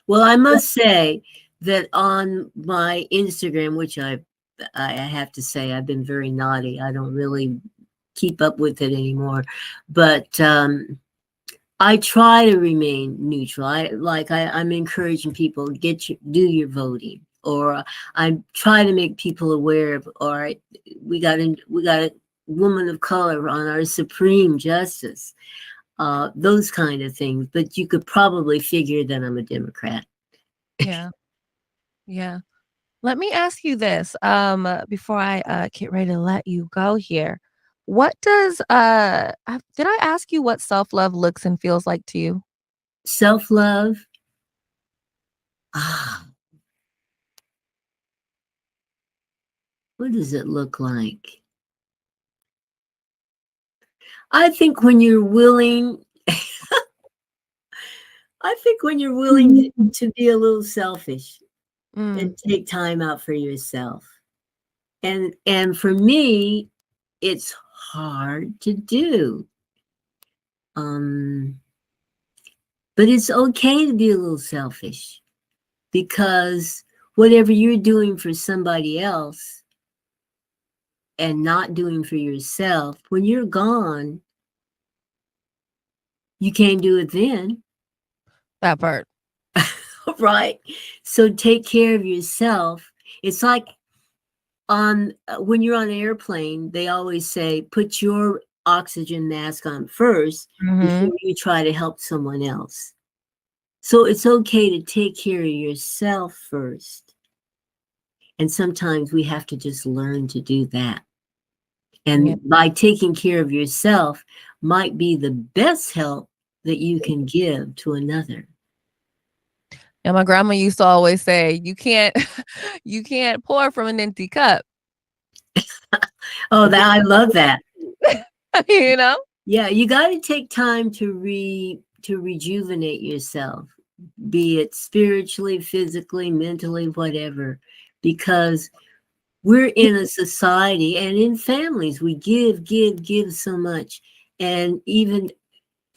Well, I must say that on my Instagram, which I have to say I've been very naughty. I don't really keep up with it anymore, but I try to remain neutral. I'm encouraging people, do your voting, or I try to make people aware of, all right, we got a woman of color on our Supreme Justice, those kind of things. But you could probably figure that I'm a Democrat. Yeah. Let me ask you this, before I get ready to let you go here. What does did I ask you what self-love looks and feels like to you? Self-love. What does it look like? I think when you're willing, to be a little selfish and take time out for yourself. And for me, it's hard to do. But it's okay to be a little selfish, because whatever you're doing for somebody else and not doing for yourself, when you're gone, you can't do it then. That part. Right? So take care of yourself. It's like when you're on an airplane, they always say, put your oxygen mask on first before you try to help someone else. So it's okay to take care of yourself first. And sometimes we have to just learn to do that. And by taking care of yourself might be the best help that you can give to another. And my grandma used to always say, you can't pour from an empty cup. Oh, I love that. Yeah, you got to take time to rejuvenate yourself, be it spiritually, physically, mentally, whatever, because we're in a society and in families, we give so much. And even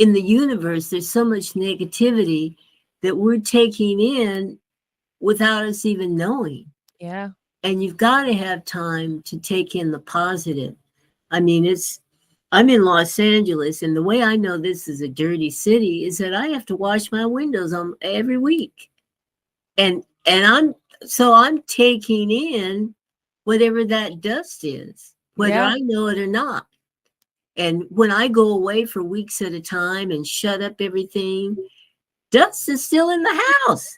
in the universe, there's so much negativity that we're taking in without us even knowing. Yeah. And you've got to have time to take in the positive. I mean, I'm in Los Angeles, and the way I know this is a dirty city is that I have to wash my windows on every week. And I'm taking in whatever that dust is, whether Yeah. I know it or not. And when I go away for weeks at a time and shut up everything, dust is still in the house.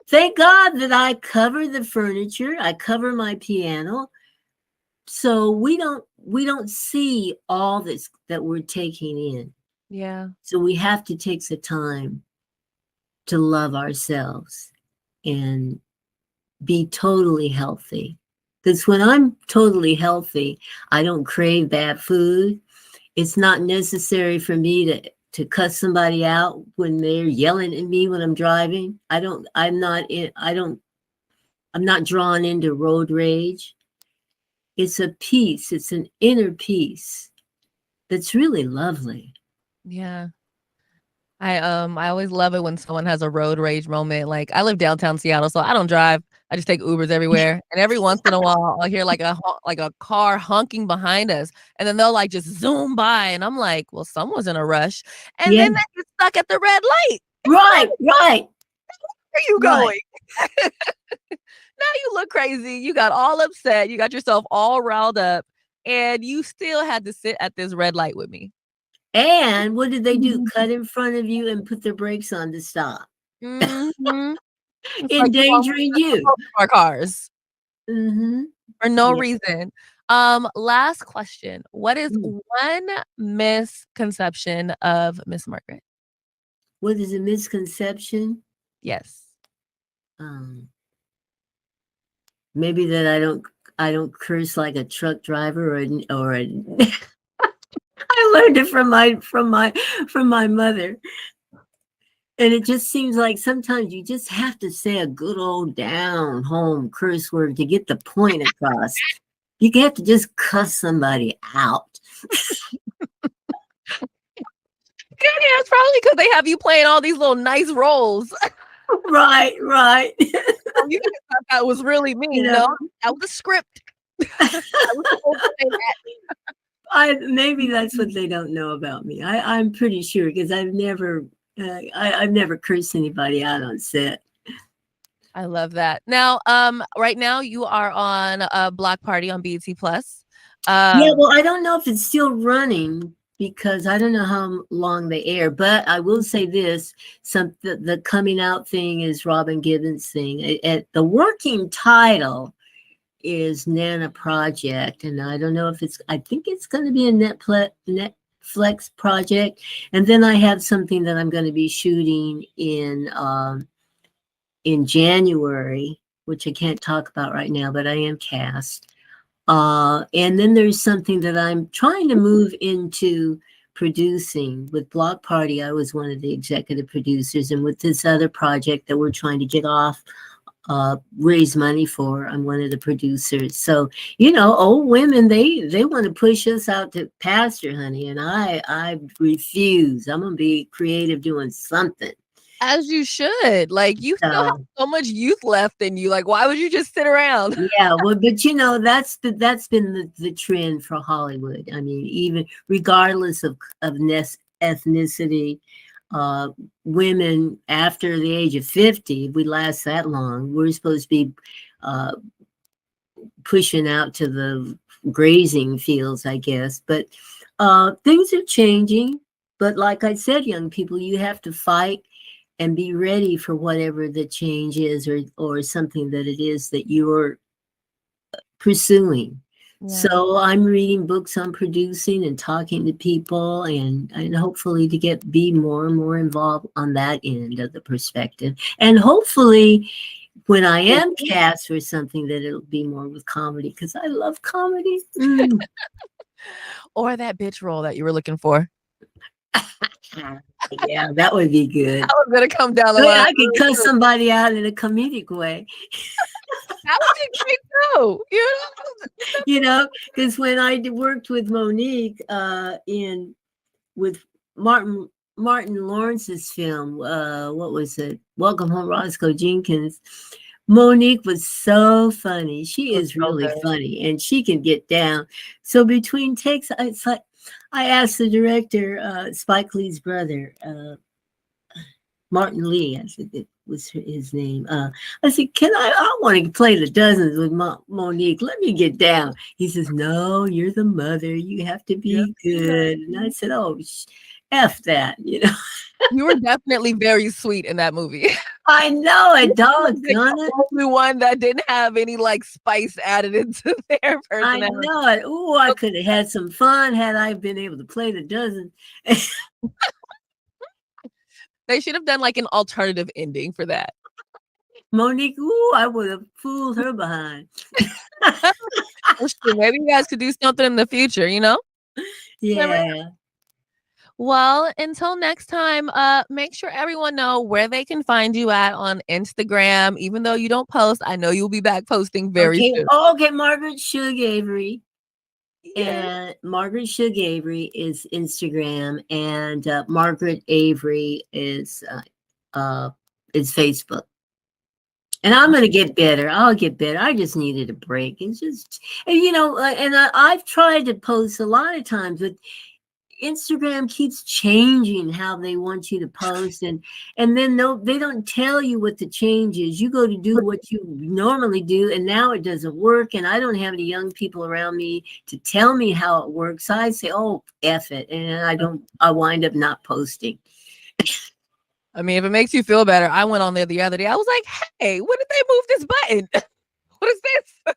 Thank God that I cover the furniture, I cover my piano, so we don't see all this that we're taking in. Yeah. So we have to take the time to love ourselves and be totally healthy. Because when I'm totally healthy, I don't crave bad food. It's not necessary for me to cuss somebody out when they're yelling at me when I'm driving. I'm not drawn into road rage. It's a peace. It's an inner peace that's really lovely. Yeah. I always love it when someone has a road rage moment. Like, I live downtown Seattle, so I don't drive. I just take Ubers everywhere, and every once in a while, I'll hear like a car honking behind us, and then they'll like just zoom by, and I'm like, "Well, someone's in a rush," and Yeah. then they get stuck at the red light. Right. Where are you Right. going? Now you look crazy. You got all upset. You got yourself all riled up, and you still had to sit at this red light with me. And what did they do? Cut in front of you and put their brakes on to stop, Mhm. It's like you want endangering you. our cars. Mm-hmm. For no Yeah. reason. Last question. What is one misconception of Miss Margaret? What is a misconception? Yes. Maybe that I don't curse like a truck driver or a I learned it from my mother. And it just seems like sometimes you just have to say a good old down home curse word to get the point across. You have to just cuss somebody out. Yeah, it's probably because they have you playing all these little nice roles. Right. You guys thought that was really me. You No, know, that was a script. I was supposed to say that. maybe that's what they don't know about me. I'm pretty sure because I've never cursed anybody out on set. I love that. Now, right now you are on a Block Party on BET Plus. Yeah, well, I don't know if it's still running because I don't know how long they air, but I will say this: the coming out thing is Robin Gibbons' thing. The working title is Nana Project, and I don't know if I think it's going to be a Netflix project, and then I have something that I'm going to be shooting in January, which I can't talk about right now, but I am cast. And then there's something that I'm trying to move into producing with Block Party. I was one of the executive producers, and with this other project that we're trying to get off, raise money for, I'm one of the producers. So, old women, they want to push us out to pasture, honey, and I refuse. I'm gonna be creative doing something. As you should. Like, you still have So, so much youth left in you. Like, why would you just sit around? yeah, well, but that's been the trend for Hollywood. I mean, even regardless of ethnicity, women after the age of 50, if we last that long, we're supposed to be pushing out to the grazing fields, I guess. But things are changing. But like I said, young people, you have to fight and be ready for whatever the change is or something that it is that you're pursuing. Yeah. So I'm reading books on producing and talking to people and hopefully to be more and more involved on that end of the perspective. And hopefully when I am cast for something that it'll be more with comedy because I love comedy. Or that bitch role that you were looking for. Yeah, that would be good. That was gonna come down the line. I could cuss somebody out in a comedic way. That would be great too. Because when I worked with Monique with Martin Lawrence's film. What was it? Welcome Home, Roscoe Jenkins. Monique was so funny. She It was is so really good. funny, and she can get down. So between takes, it's like I asked the director, Spike Lee's brother, Martin Lee. I said it was his name. I said, "Can I want to play the dozens with Monique. Let me get down." He says, "No, you're the mother. You have to Yeah. be good." And I said, "Oh, f that," you know. You were definitely very sweet in that movie. I know You it, were, like, doggone the it. only one that didn't have any, like, spice added into their I personality. know it. Ooh, I could have had some fun had I been able to play the dozen. They should have done, like, an alternative ending for that. Monique, ooh, I would have fooled her behind. Well, shoot, maybe you guys could do something in the future, you know? Never know. Yeah. Well, until next time, make sure everyone know where they can find you at on Instagram. Even though you don't post, I know you'll be back posting very Okay. soon. Oh, okay, Margaret Shug Avery. Yes. And Margaret Shug Avery is Instagram, and Margaret Avery is Facebook. And I'm going to get better. I'll get better. I just needed a break. It's just, and, I've tried to post a lot of times, but Instagram keeps changing how they want you to post, and then no, they don't tell you what the change is. You go to do what you normally do, and now it doesn't work. And I don't have any young people around me to tell me how it works. So I say, "Oh, F it," and I wind up not posting. I mean, if it makes you feel better, I went on there the other day. I was like, hey, when did they move this button? What is this?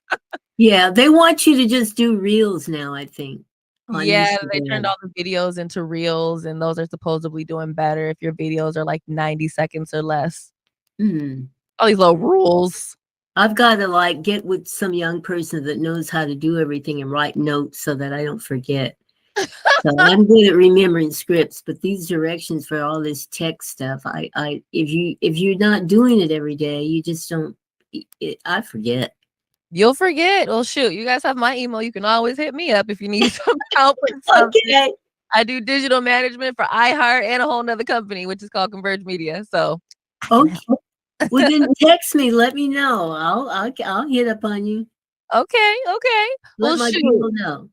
Yeah, they want you to just do reels now, I think, on Yeah, they turned Instagram. all the videos into reels, and those are supposedly doing better if your videos are like 90 seconds or less. Hmm. All these little rules. I've got to like get with some young person that knows how to do everything and write notes so that I don't forget. So I'm good at remembering scripts, but these directions for all this tech stuff, if you're not doing it every day, you just don't. I forget. You'll forget. Well, shoot, you guys have my email. You can always hit me up if you need some help with something. Okay. I do digital management for iHeart and a whole nother company, which is called Converge Media. So I can Okay. help. Well, then text me. Let me know. I'll hit up on you. Okay, okay. Let Well, my shoot. people know.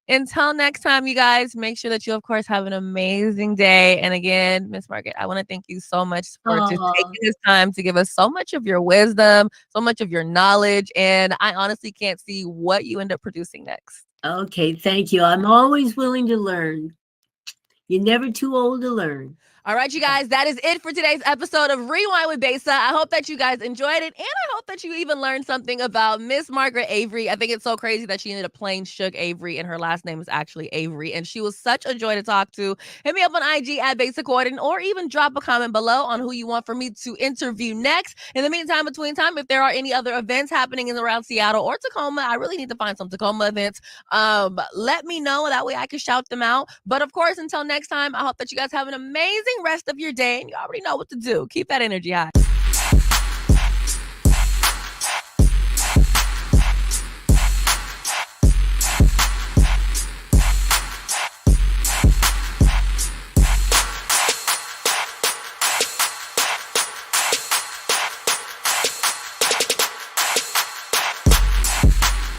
Until next time, you guys, make sure that you, of course, have an amazing day. And again, Miss Margaret, I want to thank you so much for just Oh, taking this time to give us so much of your wisdom, so much of your knowledge. And I honestly can't see what you end up producing next. okay. Thank you. I'm always willing to learn. You're never too old to learn. All right, you guys, that is it for today's episode of Rewind with Besa. I hope that you guys enjoyed it, and I hope that you even learned something about Miss Margaret Avery. I think it's so crazy that she ended up playing Shug Avery, and her last name is actually Avery, and she was such a joy to talk to. Hit me up on IG at Besa Gordon, or even drop a comment below on who you want for me to interview next. In the meantime, between time, if there are any other events happening in around Seattle or Tacoma, I really need to find some Tacoma events. Let me know. That way I can shout them out. But of course, until next time, I hope that you guys have an amazing rest of your day, and you already know what to do. Keep that energy high.